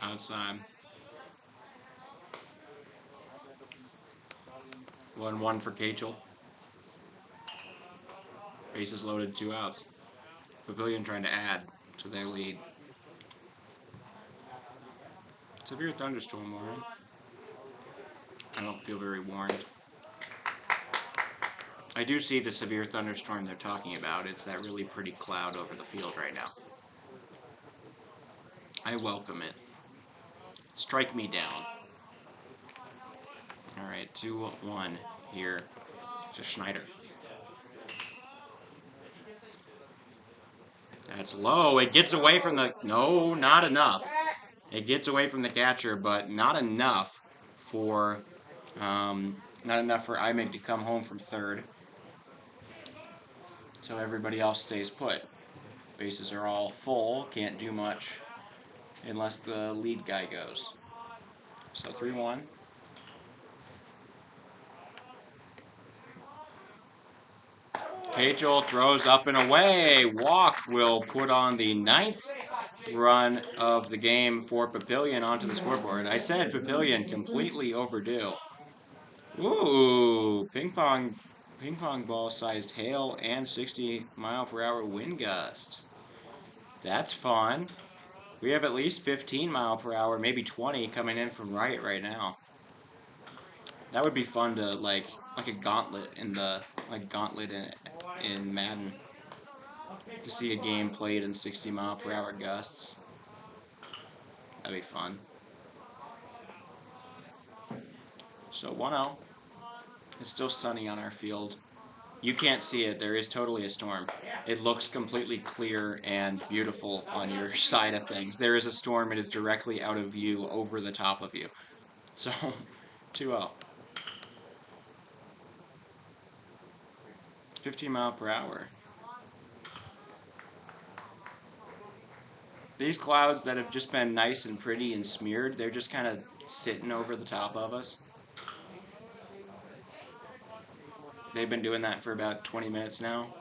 Outside. 1-1 for Cachel. Bases loaded, 2 outs. Papillion trying to add to their lead. Severe thunderstorm warning. I don't feel very warned. I do see the severe thunderstorm they're talking about. It's that really pretty cloud over the field right now. I welcome it. Strike me down. Alright, 2-1 here to Schneider. That's low. It gets away from the... No, not enough. It gets away from the catcher, but not enough for... not enough for Imig to come home from third. So everybody else stays put. Bases are all full. Can't do much unless the lead guy goes. So 3-1. Cachel throws up and away. Walk will put on the 9th run of the game for Papillion onto the scoreboard. I said Papillion completely overdue. Ooh, ping pong ball sized hail and 60-mile-per-hour wind gusts. That's fun. We have at least 15 mile per hour, maybe 20 coming in from right now. That would be fun to like a gauntlet in in Madden, to see a game played in 60-mile-per-hour gusts. That'd be fun. So 1-0. It's still sunny on our field. You can't see it. There is totally a storm. It looks completely clear and beautiful on your side of things. There is a storm. It is directly out of view, over the top of you. So 2-0. 15 mile per hour. These clouds that have just been nice and pretty and smeared, they're just kind of sitting over the top of us. They've been doing that for about 20 minutes now.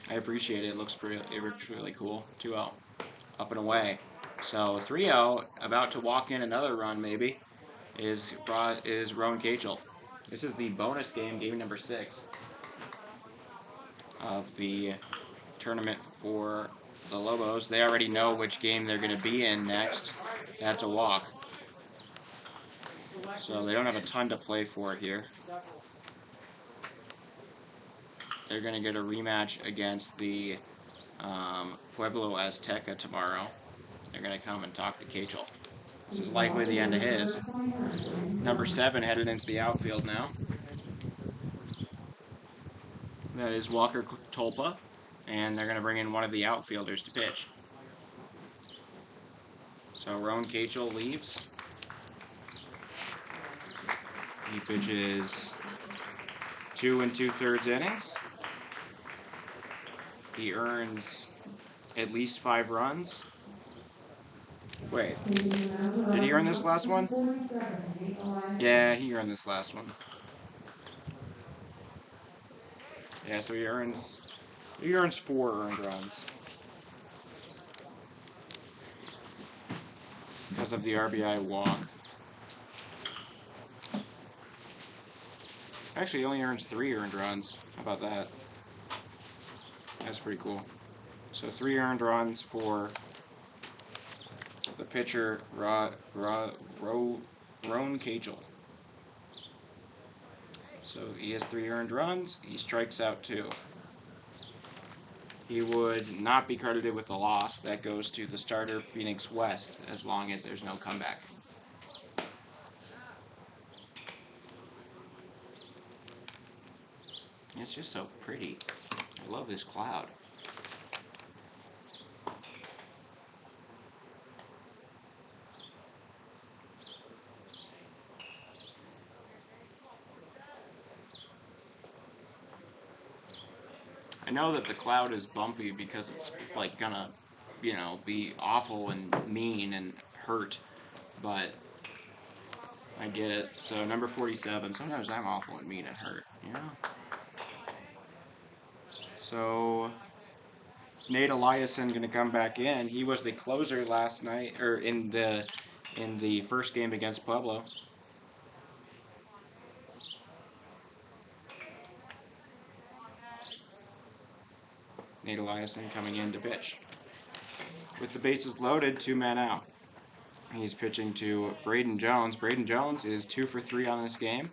I appreciate it. It looks really cool. 2-0. Up and away. So 3-0, about to walk in another run maybe, is Rowan Cachel. This is the bonus game, game number 6 of the tournament for the Lobos. They already know which game they're going to be in next. That's a walk. So they don't have a ton to play for here. They're going to get a rematch against the Pueblo Azteca tomorrow. They're going to come and talk to Cachel. This is likely the end of his. Number 7 headed into the outfield now. That is Walker Tolpa. And they're going to bring in one of the outfielders to pitch. So Rowan Cachel leaves. He pitches 2 2/3 innings. He earns at least 5 runs. Wait, did he earn this last one? Yeah, he earned this last one. Yeah, so he earns 4 earned runs because of the RBI walk. Actually, he only earns 3 earned runs. How about that? That's pretty cool. So 3 earned runs for the pitcher, Rowan Cachel. So he has 3 earned runs. He strikes out 2. He would not be credited with the loss. That goes to the starter, Phoenix West, as long as there's no comeback. It's just so pretty. I love this cloud. I know that the cloud is bumpy because it's like gonna, be awful and mean and hurt, but I get it. So number 47, sometimes I'm awful and mean and hurt, So Nate Eliason going to come back in. He was the closer last night, or in the first game against Pueblo. Nate Eliason coming in to pitch. With the bases loaded, 2 men out. He's pitching to Braden Jones. Braden Jones is 2 for 3 on this game.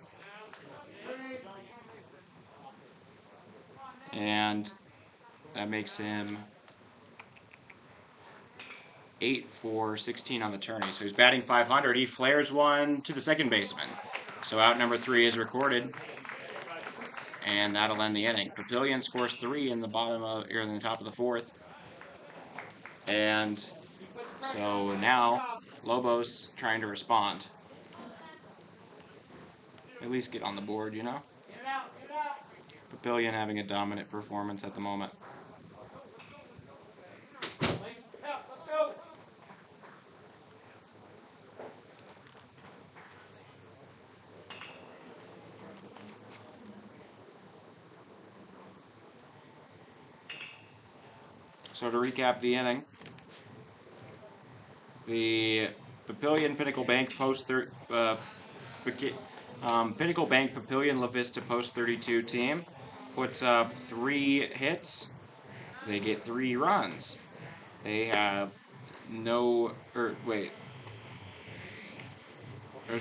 And that makes him 8 for 16 on the tourney. So he's batting .500. He flares one to the second baseman. So out number 3 is recorded. And that'll end the inning. Papillion scores 3 in the in the top of the 4th. And so now Lobos trying to respond. At least get on the board, you know? Papillion having a dominant performance at the moment. So to recap the inning, the Papillion Pinnacle Bank Pinnacle Bank Papillion-La Vista post 32 team puts up 3 hits. They get 3 runs. They have there's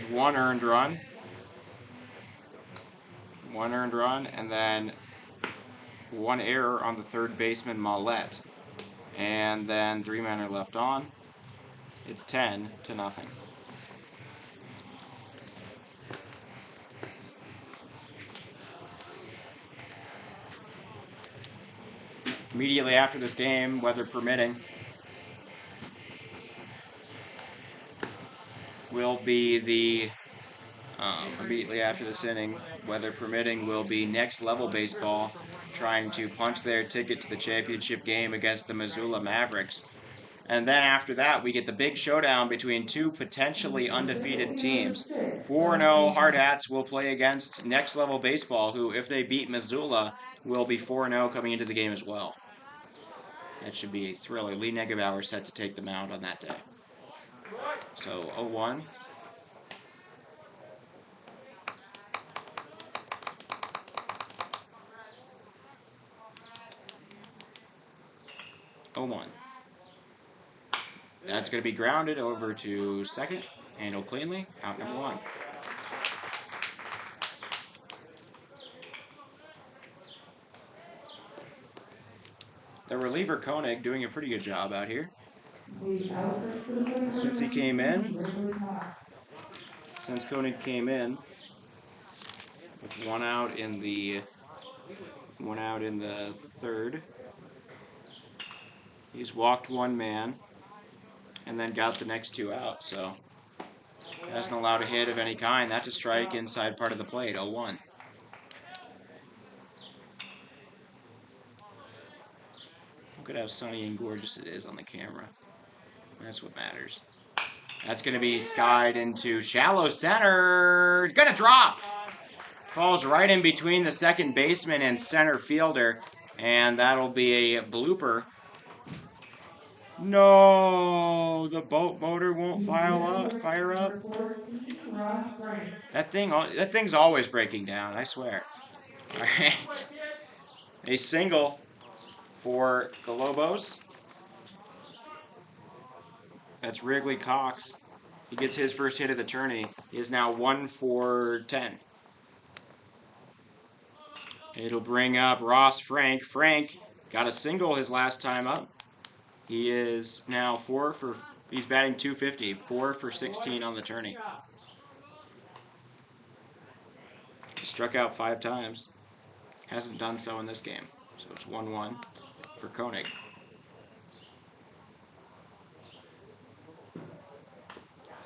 1 earned run. 1 earned run, and then 1 error on the third baseman Mollett. And then 3 men are left on. It's 10-0. Immediately after this game, weather permitting, will be immediately after this inning, weather permitting, will be Next Level Baseball trying to punch their ticket to the championship game against the Missoula Mavericks. And then after that, we get the big showdown between 2 potentially undefeated teams. 4-0 Hard Hats will play against Next Level Baseball, who, if they beat Missoula, will be 4-0 coming into the game as well. That should be a thriller. Lee Negebauer set to take the mound on that day. So 0-1. That's going to be grounded over to second. Handled cleanly. Out number 1. The reliever Koenig doing a pretty good job out here. Since Koenig came in, with 1 out in the 3rd, he's walked 1 man and then got the next 2 out. So hasn't allowed a hit of any kind. That's a strike inside part of the plate. 0-1. Look at how sunny and gorgeous it is on the camera. That's what matters. That's going to be skied into shallow center. Gonna drop. Falls right in between the second baseman and center fielder. And that'll be a blooper. No, the boat motor won't fire up. That thing's always breaking down, I swear. All right. A single for the Lobos. That's Wrigley Cox. He gets his first hit of the tourney. He is now 1 for 10. It'll bring up Ross Frank. Frank got a single his last time up. He is now he's batting .250, 4 for 16 on the tourney. He struck out 5 times. Hasn't done so in this game. So it's 1-1 for Koenig.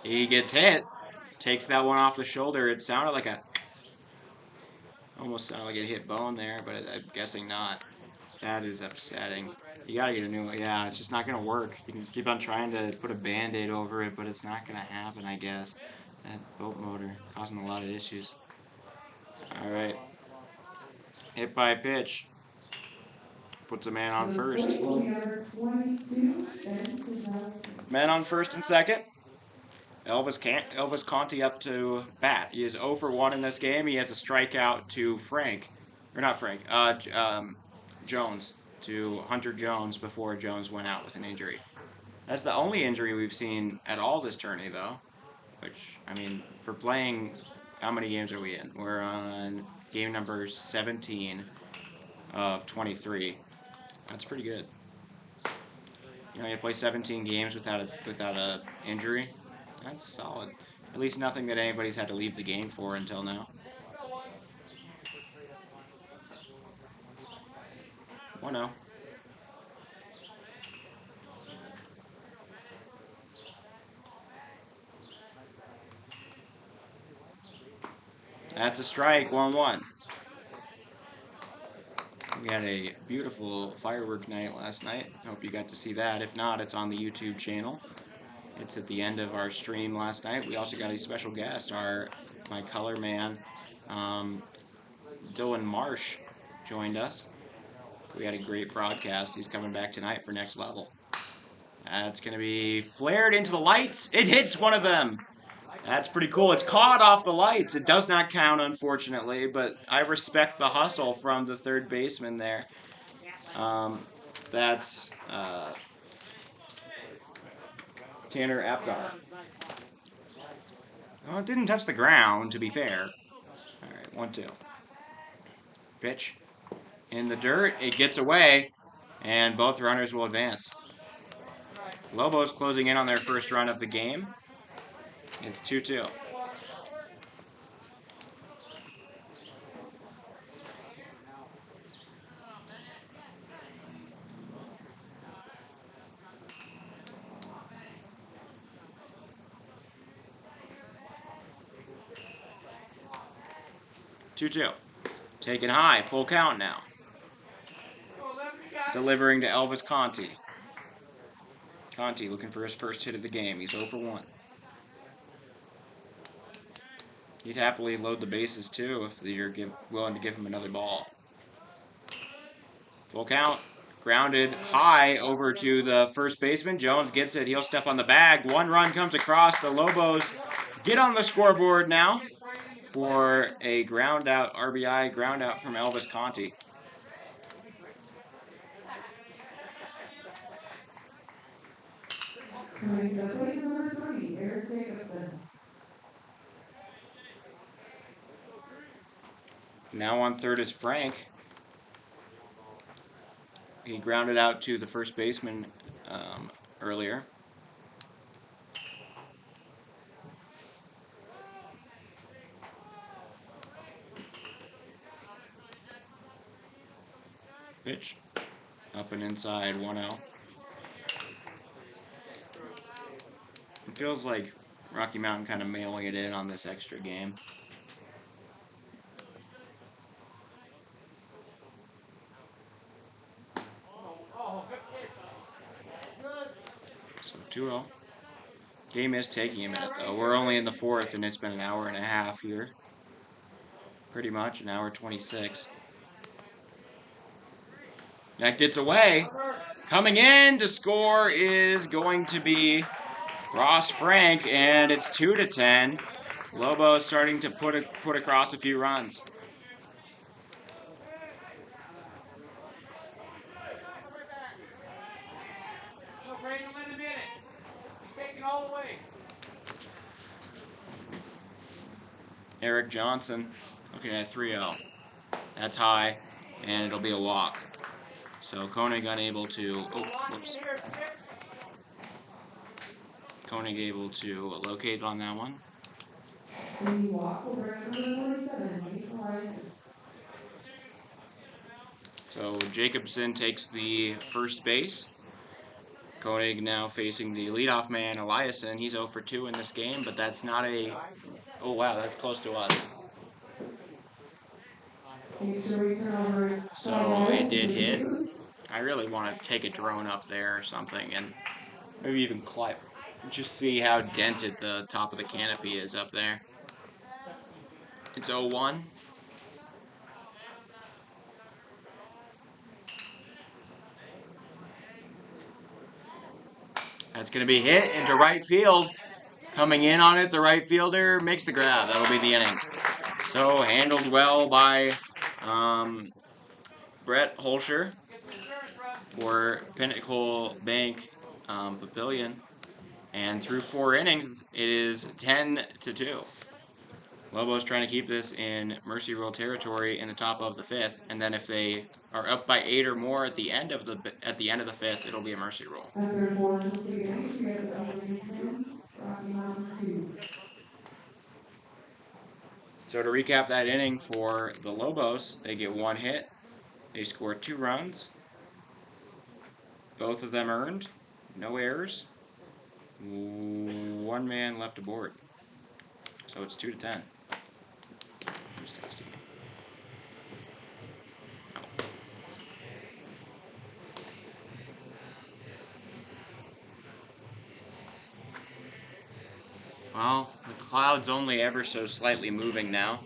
He gets hit. Takes that one off the shoulder. It sounded like almost sounded like it hit bone there, but I'm guessing not. That is upsetting. You gotta get a new one. Yeah, it's just not gonna work. You can keep on trying to put a band-aid over it, but it's not gonna happen, I guess. That boat motor causing a lot of issues. Alright. Hit by pitch. Puts a man on The first. plate will be number 22, Ben Kozlowski. Man on first and second. Elvis Conti up to bat. He is 0 for 1 in this game. He has a strikeout to Jones, to Hunter Jones before Jones went out with an injury. That's the only injury we've seen at all this tourney, though. Which, I mean, for playing, how many games are we in? We're on game number 17 of 23. That's pretty good. You know, you play 17 games without a injury. That's solid. At least nothing that anybody's had to leave the game for until now. 1-0. That's a strike, 1-1. We had a beautiful firework night last night. Hope you got to see that. If not, it's on the YouTube channel. It's at the end of our stream last night. We also got a special guest. My color man, Dylan Marsh, joined us. We had a great broadcast. He's coming back tonight for Next Level. That's going to be flared into the lights. It hits one of them. That's pretty cool. It's caught off the lights. It does not count, unfortunately, but I respect the hustle from the third baseman there. That's Tanner Apgar. Well, it didn't touch the ground, to be fair. All right, 1-2. Pitch. In the dirt. It gets away, and both runners will advance. Lobos closing in on their first run of the game. It's 2-2. Taken high, full count now. Delivering to Elvis Conti. Conti looking for his first hit of the game. He's 0 for 1. He'd happily load the bases too if you're willing to give him another ball. Full count. Grounded high over to the first baseman. Jones gets it. He'll step on the bag. 1 run comes across. The Lobos get on the scoreboard now for a ground out RBI ground out from Elvis Conti. Coming to place number 3, Eric Jacobson. Now on third is Frank. He grounded out to the first baseman earlier. Pitch. Up and inside, 1-0. It feels like Rocky Mountain kind of mailing it in on this extra game. So 2-0. Game is taking a minute, though. We're only in the 4th, and it's been an hour and a half here. Pretty much, an hour 26. That gets away. Coming in to score is going to be Ross Frank, and it's 2-10. Lobos starting to put across a few runs. Eric Johnson looking at 3-0. That's high, and it'll be a walk. So Koenig unable to. Oh, whoops. Koenig able to locate on that one. The walk will bring number 47, Nikolai. So Jacobson takes the first base. Koenig now facing the leadoff man, Eliason. He's 0 for 2 in this game, but that's not a... Oh, wow, that's close to us. So it did hit. I really want to take a drone up there or something and maybe even climb. Just see how dented the top of the canopy is up there. It's 0-1. That's going to be hit into right field. Coming in on it, the right fielder makes the grab. That'll be the inning. So handled well by Brett Holscher for Pinnacle Bank Papillion. And through 4 innings, it is 10-2. Lobos trying to keep this in mercy rule territory in the top of the 5th, and then if they are up by 8 or more at the end of the 5th, it'll be a mercy rule. After 4 complete innings, we have the opening 10, Rocky Mountain 2. So to recap that inning for the Lobos, they get 1 hit, they score 2 runs, both of them earned, no errors, 1 man left aboard. So it's 2-10. Who's texting? Well, the cloud's only ever so slightly moving now.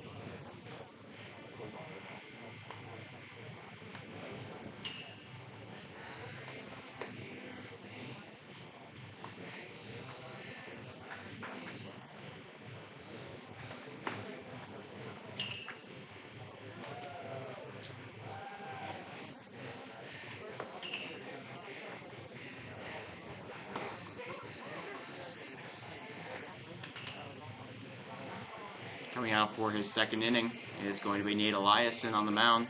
Coming out for his 2nd inning is going to be Nate Eliason on the mound.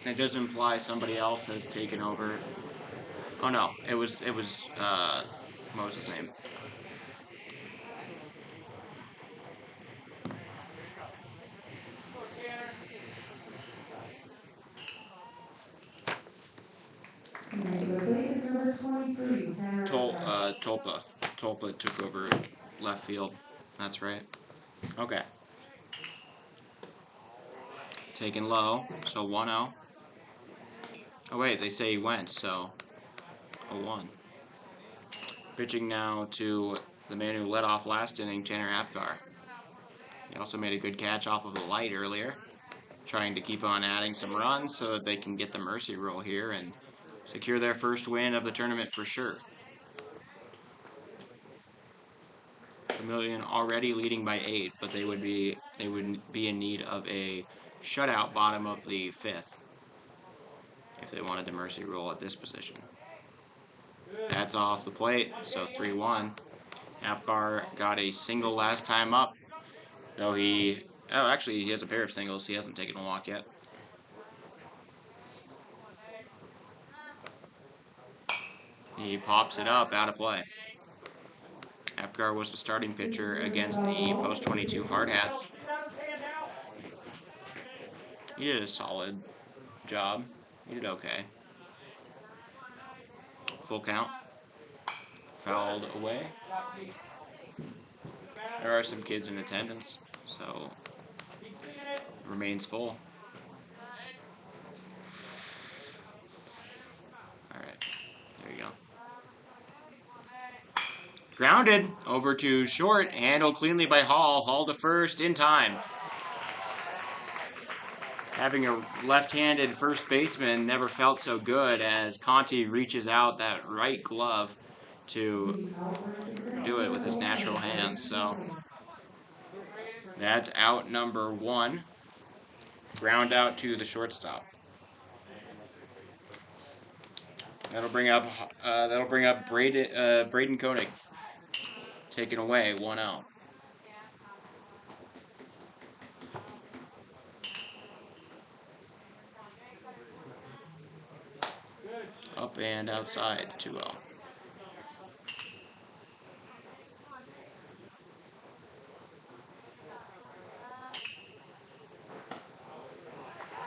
It does imply somebody else has taken over. Oh no, it was what was his name? Tolpa. Tolpa took over left field. That's right. Okay. Taken low, so 1-0. Oh wait, they say he went, so 0-1. Pitching now to the man who led off last inning, Tanner Apgar. He also made a good catch off of the light earlier, trying to keep on adding some runs so that they can get the mercy rule here and secure their first win of the tournament for sure. Papillion already leading by 8, but they would be in need of a shutout bottom of the 5th if they wanted the mercy rule at this position. That's off the plate, so 3-1. Apgar got a single last time up, though actually he has a pair of singles. He hasn't taken a walk yet. He pops it up, out of play. Apgar was the starting pitcher against the post-22 Hard Hats. He did a solid job. He did okay. Full count. Fouled away. There are some kids in attendance, so it remains full. Alright, there you go. Grounded over to short, handled cleanly by Hall. Hall to first in time. Having a left-handed first baseman never felt so good as Conti reaches out that right glove to do it with his natural hands. So that's out number 1. Ground out to the shortstop. That'll bring up Braden Koenig. Taken away, 1-0. Up and outside, 2-0.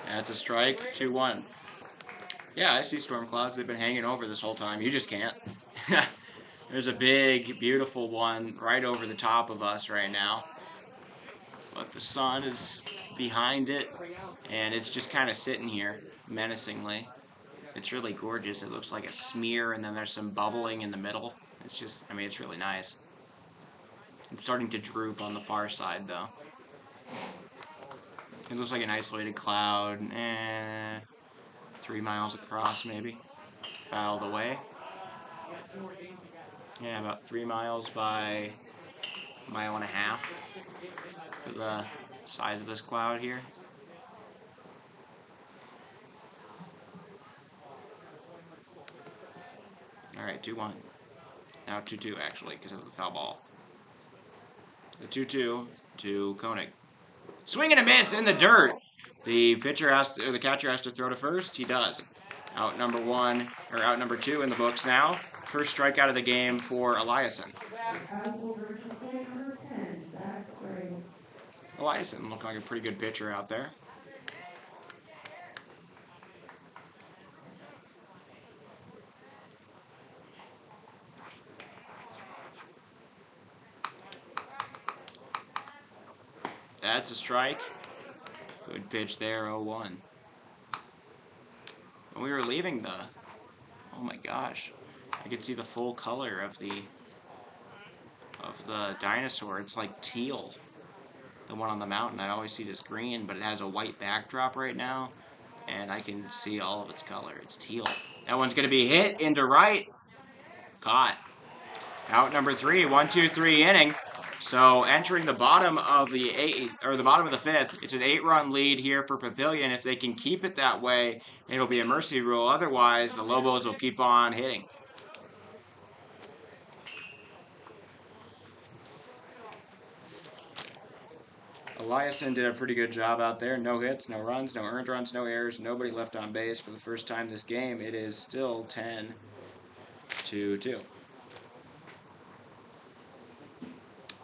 That's a strike, 2-1. Yeah, I see storm clouds. They've been hanging over this whole time. You just can't. There's a big, beautiful one right over the top of us right now. But the sun is behind it, and it's just kind of sitting here menacingly. It's really gorgeous. It looks like a smear, and then there's some bubbling in the middle. It's just, I mean, it's really nice. It's starting to droop on the far side, though. It looks like an isolated cloud. 3 miles across, maybe. Fouled away. Yeah, about 3 miles by a mile and a half for the size of this cloud here. All right, 2-1. Now 2-2 actually because of the foul ball. The 2-2 to Koenig. Swing and a miss in the dirt. The pitcher has to, or the catcher has to throw to first. He does. Out number 1 or out number 2 in the books now. First strikeout of the game for Eliason. Outfielder to play number 10, Zach Reyes. Eliason looked like a pretty good pitcher out there. That's a strike. Good pitch there, 0-1. When we were leaving the... Oh my gosh. I could see the full color of the dinosaur. It's like teal. The one on the mountain, I always see it as green, but it has a white backdrop right now. And I can see all of its color. It's teal. That one's going to be hit into right. Caught. Out number 3, 1-2-3 inning. So entering the bottom of the bottom of the 5th, it's an 8-run lead here for Papillion. If they can keep it that way, it'll be a mercy rule. Otherwise, the Lobos will keep on hitting. Eliason did a pretty good job out there. No hits, no runs, no earned runs, no errors, nobody left on base for the first time this game. It is still 10-2.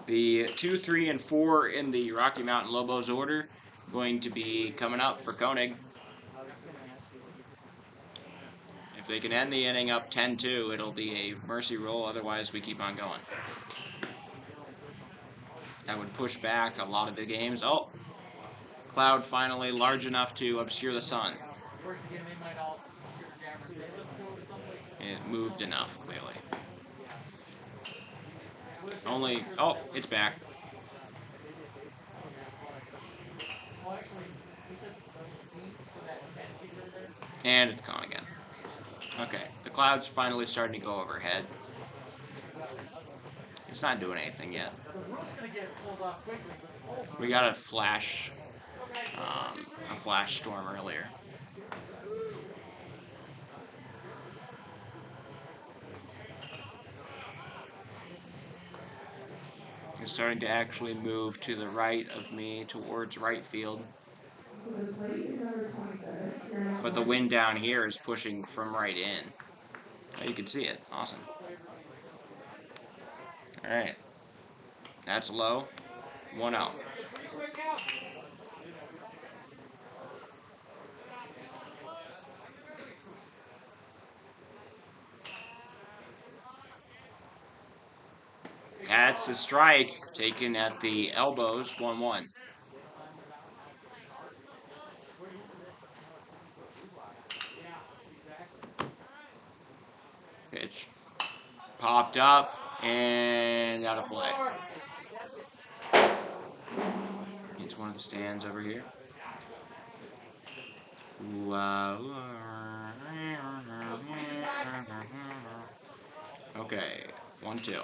The 2, 3, and 4 in the Rocky Mountain Lobos order going to be coming up for Koenig. If they can end the inning up 10-2, it'll be a mercy rule. Otherwise, we keep on going. That would push back a lot of the games. Oh, cloud finally large enough to obscure the sun. It moved enough, clearly. Oh, it's back. And it's gone again. Okay, the cloud's finally starting to go overhead. It's not doing anything yet. We got a flash storm earlier. It's starting to actually move to the right of me towards right field. To the plate is number 27. But the wind down here is pushing from right in. Oh, you can see it. Awesome. All right. That's low. 1 out. That's a strike taken at the elbows. 1-1. Pitch. Popped up and out of play. It's one of the stands over here. Okay, 1-2.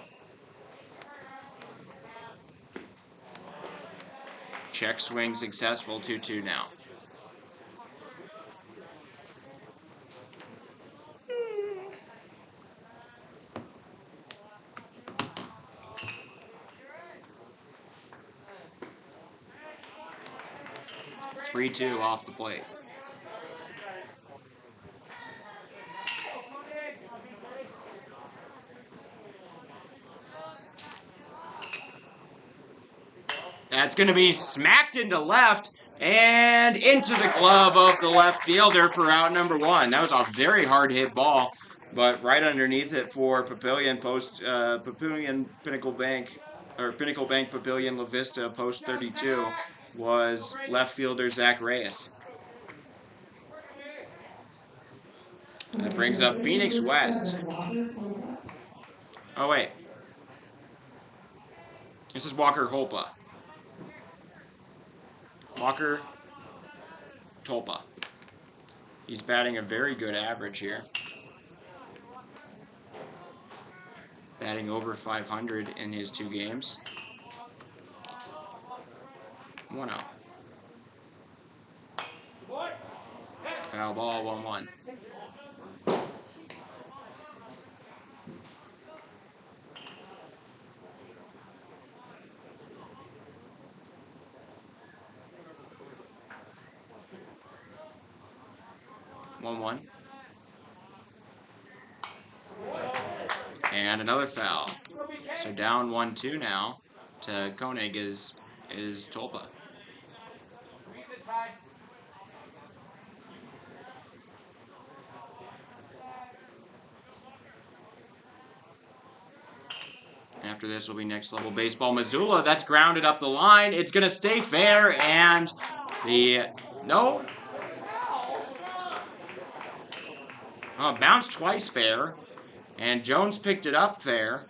Check swing successful, 2-2 now. Three, 2 off the plate. That's going to be smacked into left and into the glove of the left fielder for out number 1. That was a very hard hit ball, but right underneath it for Papillion Papillion Pinnacle Bank, or Pinnacle Bank Papillion-La Vista post 32 was left fielder Zach Reyes. That brings up Phoenix West. Oh wait, this is Walker Holpa. Walker Tolpa. He's batting a very good average here. batting over 500 in his 2 games. 1-0. Foul ball, 1-1. And another foul. So down 1-2 now to Koenig is Tulpa. After this will be next level baseball. Missoula, that's grounded up the line. It's going to stay fair, and no. Bounced twice fair, and Jones picked it up fair,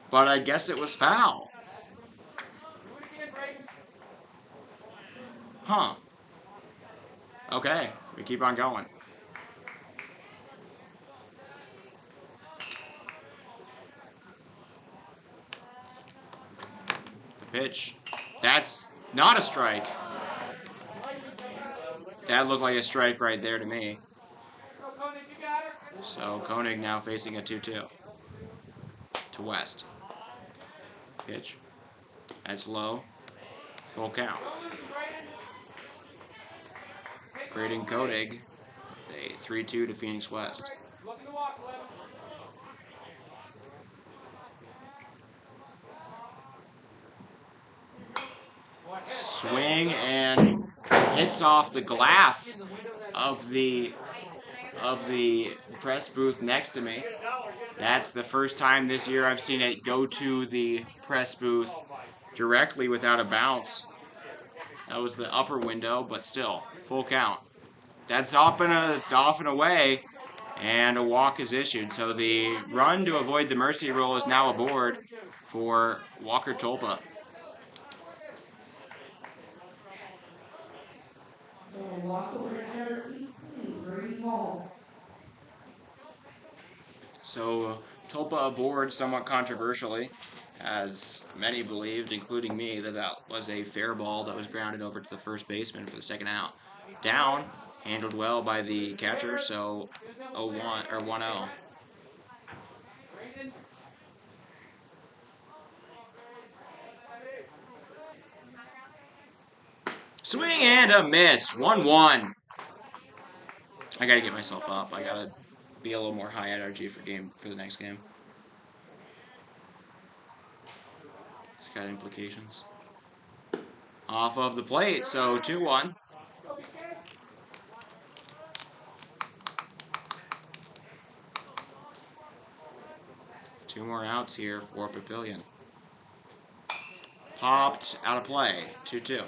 but I guess it was foul. Huh. Okay, we keep on going. The pitch. That's not a strike. That looked like a strike right there to me. So Koenig now facing a 2-2 to West. Pitch. That's low. Full count. Braden Koenig, a 3-2 to Phoenix West. Swing and hits off the glass of the press booth next to me. That's the first time this year I've seen it go to the press booth directly without a bounce. That was the upper window, but still, full count. That's off and away, and a walk is issued. So the run to avoid the mercy rule is now aboard for Walker Tulpa. So Tulpa aboard somewhat controversially, as many believed, including me, that was a fair ball that was grounded over to the first baseman for the second out. Down, handled well by the catcher, so 0-1 or 1-0. Swing and a miss, 1-1. I gotta get myself up. I gotta be a little more high energy for the next game. It's got implications. Off of the plate, so 2-1. Two more outs here for Papillion. Popped out of play, 2-2.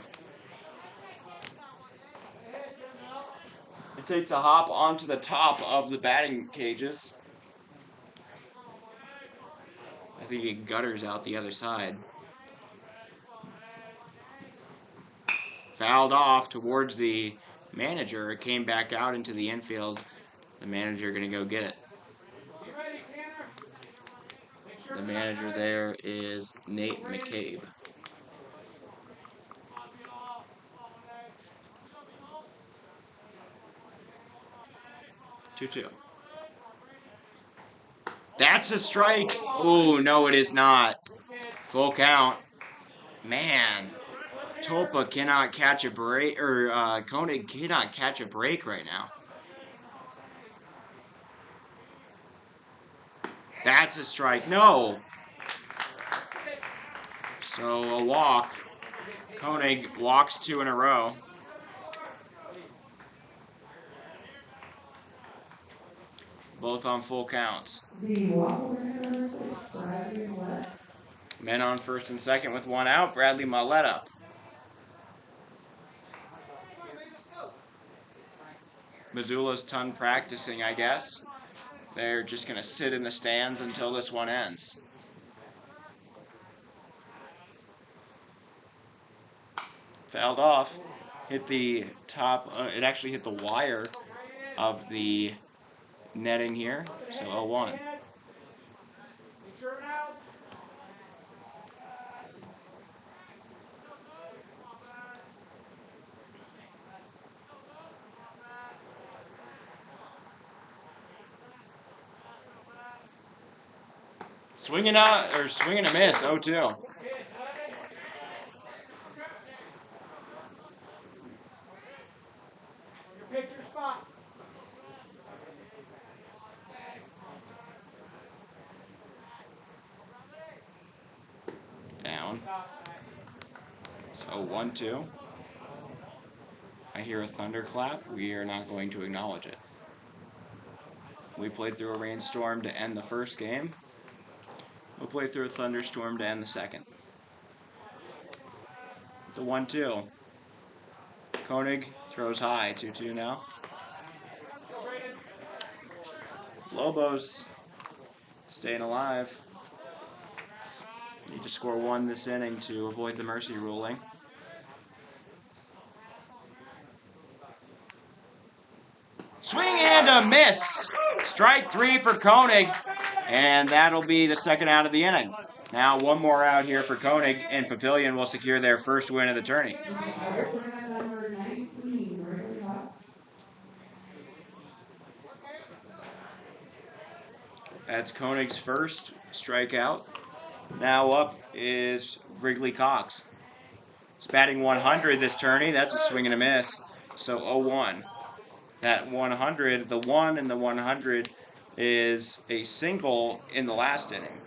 It takes a hop onto the top of the batting cages. I think it gutters out the other side. Fouled off towards the manager. It came back out into the infield. The manager going to go get it. The manager there is Nate McCabe. 2-2. That's a strike. Oh, no, it is not. Full count. Man, Tulpa cannot catch a break, or Koenig cannot catch a break right now. That's a strike. No. So a walk. Koenig walks 2 in a row. Both on full counts. Men on first and second with 1 out. Bradley Mollett up. Missoula's ton practicing, I guess. They're just going to sit in the stands until this one ends. Fouled off. Hit the top. It actually hit the wire of the netting here. So 0-1. Swinging out, or swinging a miss, 0-2. Pitch your spot. Down. So 1-2. I hear a thunderclap. We are not going to acknowledge it. We played through a rainstorm to end the first game. We'll play through a thunderstorm to end the second. The 1-2. Koenig throws high, 2-2 now. Lobos staying alive. Need to score 1 this inning to avoid the mercy ruling. Swing and a miss. Strike 3 for Koenig, and that'll be the second out of the inning. Now 1 more out here for Koenig, and Papillion will secure their first win of the tourney. Number 19, Wrigley Cox. That's Koenig's first strikeout. Now up is Wrigley Cox. He's batting 100 this tourney. That's a swing and a miss. So 0-1. That 100, the 1 in the 100 is a single in the last inning.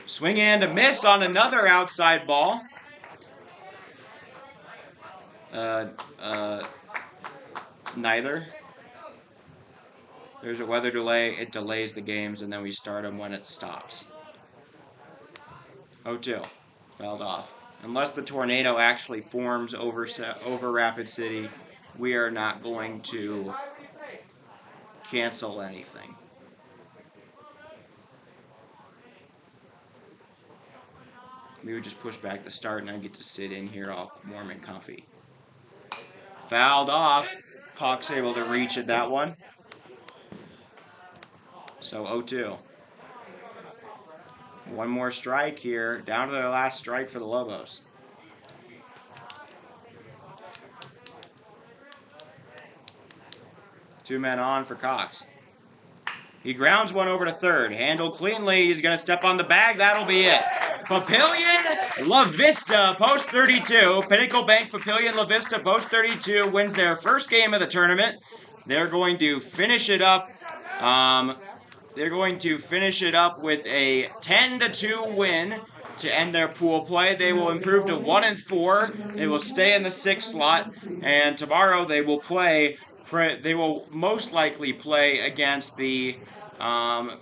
Swing and a miss on another outside ball. Neither. There's a weather delay. It delays the games, and then we start them when it stops. 0-2. Fouled off. Unless the tornado actually forms over Rapid City, we are not going to cancel anything. We would just push back the start, and I get to sit in here all warm and comfy. Fouled off. Cox able to reach at that one. So 0-2. 1 more strike here. Down to their last strike for the Lobos. Two men on for Cox. He grounds one over to third. Handled cleanly. He's going to step on the bag. That'll be it. Papillion-La Vista, post 32. Pinnacle Bank Papillion-La Vista, post 32, wins their first game of the tournament. They're going to finish it up. They're going to finish it up with a 10-2 win to end their pool play. They will improve to 1-4. They will stay in the 6th slot, and tomorrow they will play. They will most likely play against the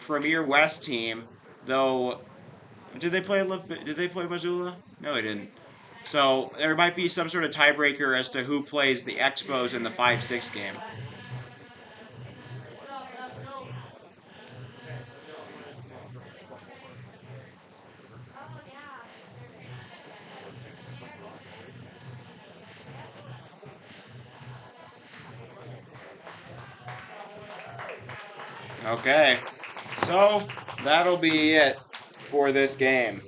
Premier West team, though. Did they play Missoula? No, they didn't. So there might be some sort of tiebreaker as to who plays the Expos in the 5-6 game. Okay, so that'll be it for this game.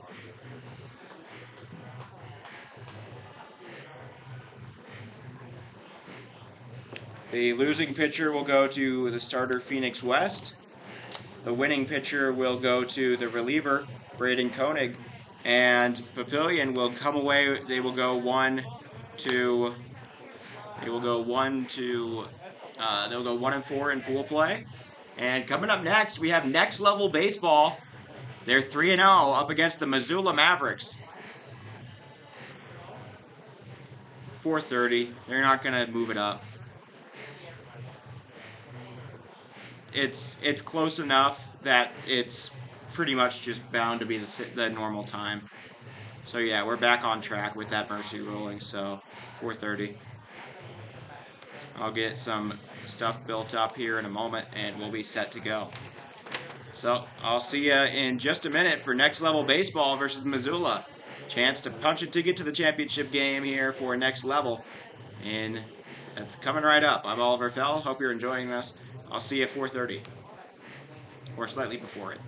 The losing pitcher will go to the starter Phoenix West. The winning pitcher will go to the reliever Braden Koenig, and Papillion will come away. They will go 1-2. They will go 1-2. They'll go 1-4 in pool play. And coming up next, we have Next Level Baseball. They're 3-0 up against the Missoula Mavericks. 4:30. They're not going to move it up. It's close enough that it's pretty much just bound to be the normal time. So yeah, we're back on track with that mercy ruling. So 4:30. I'll get some stuff built up here in a moment, and we'll be set to go. So I'll see you in just a minute for Next Level Baseball versus Missoula. Chance to punch a ticket to the championship game here for Next Level. And that's coming right up. I'm Oliver Fell. Hope you're enjoying this. I'll see you at 4:30. Or slightly before it.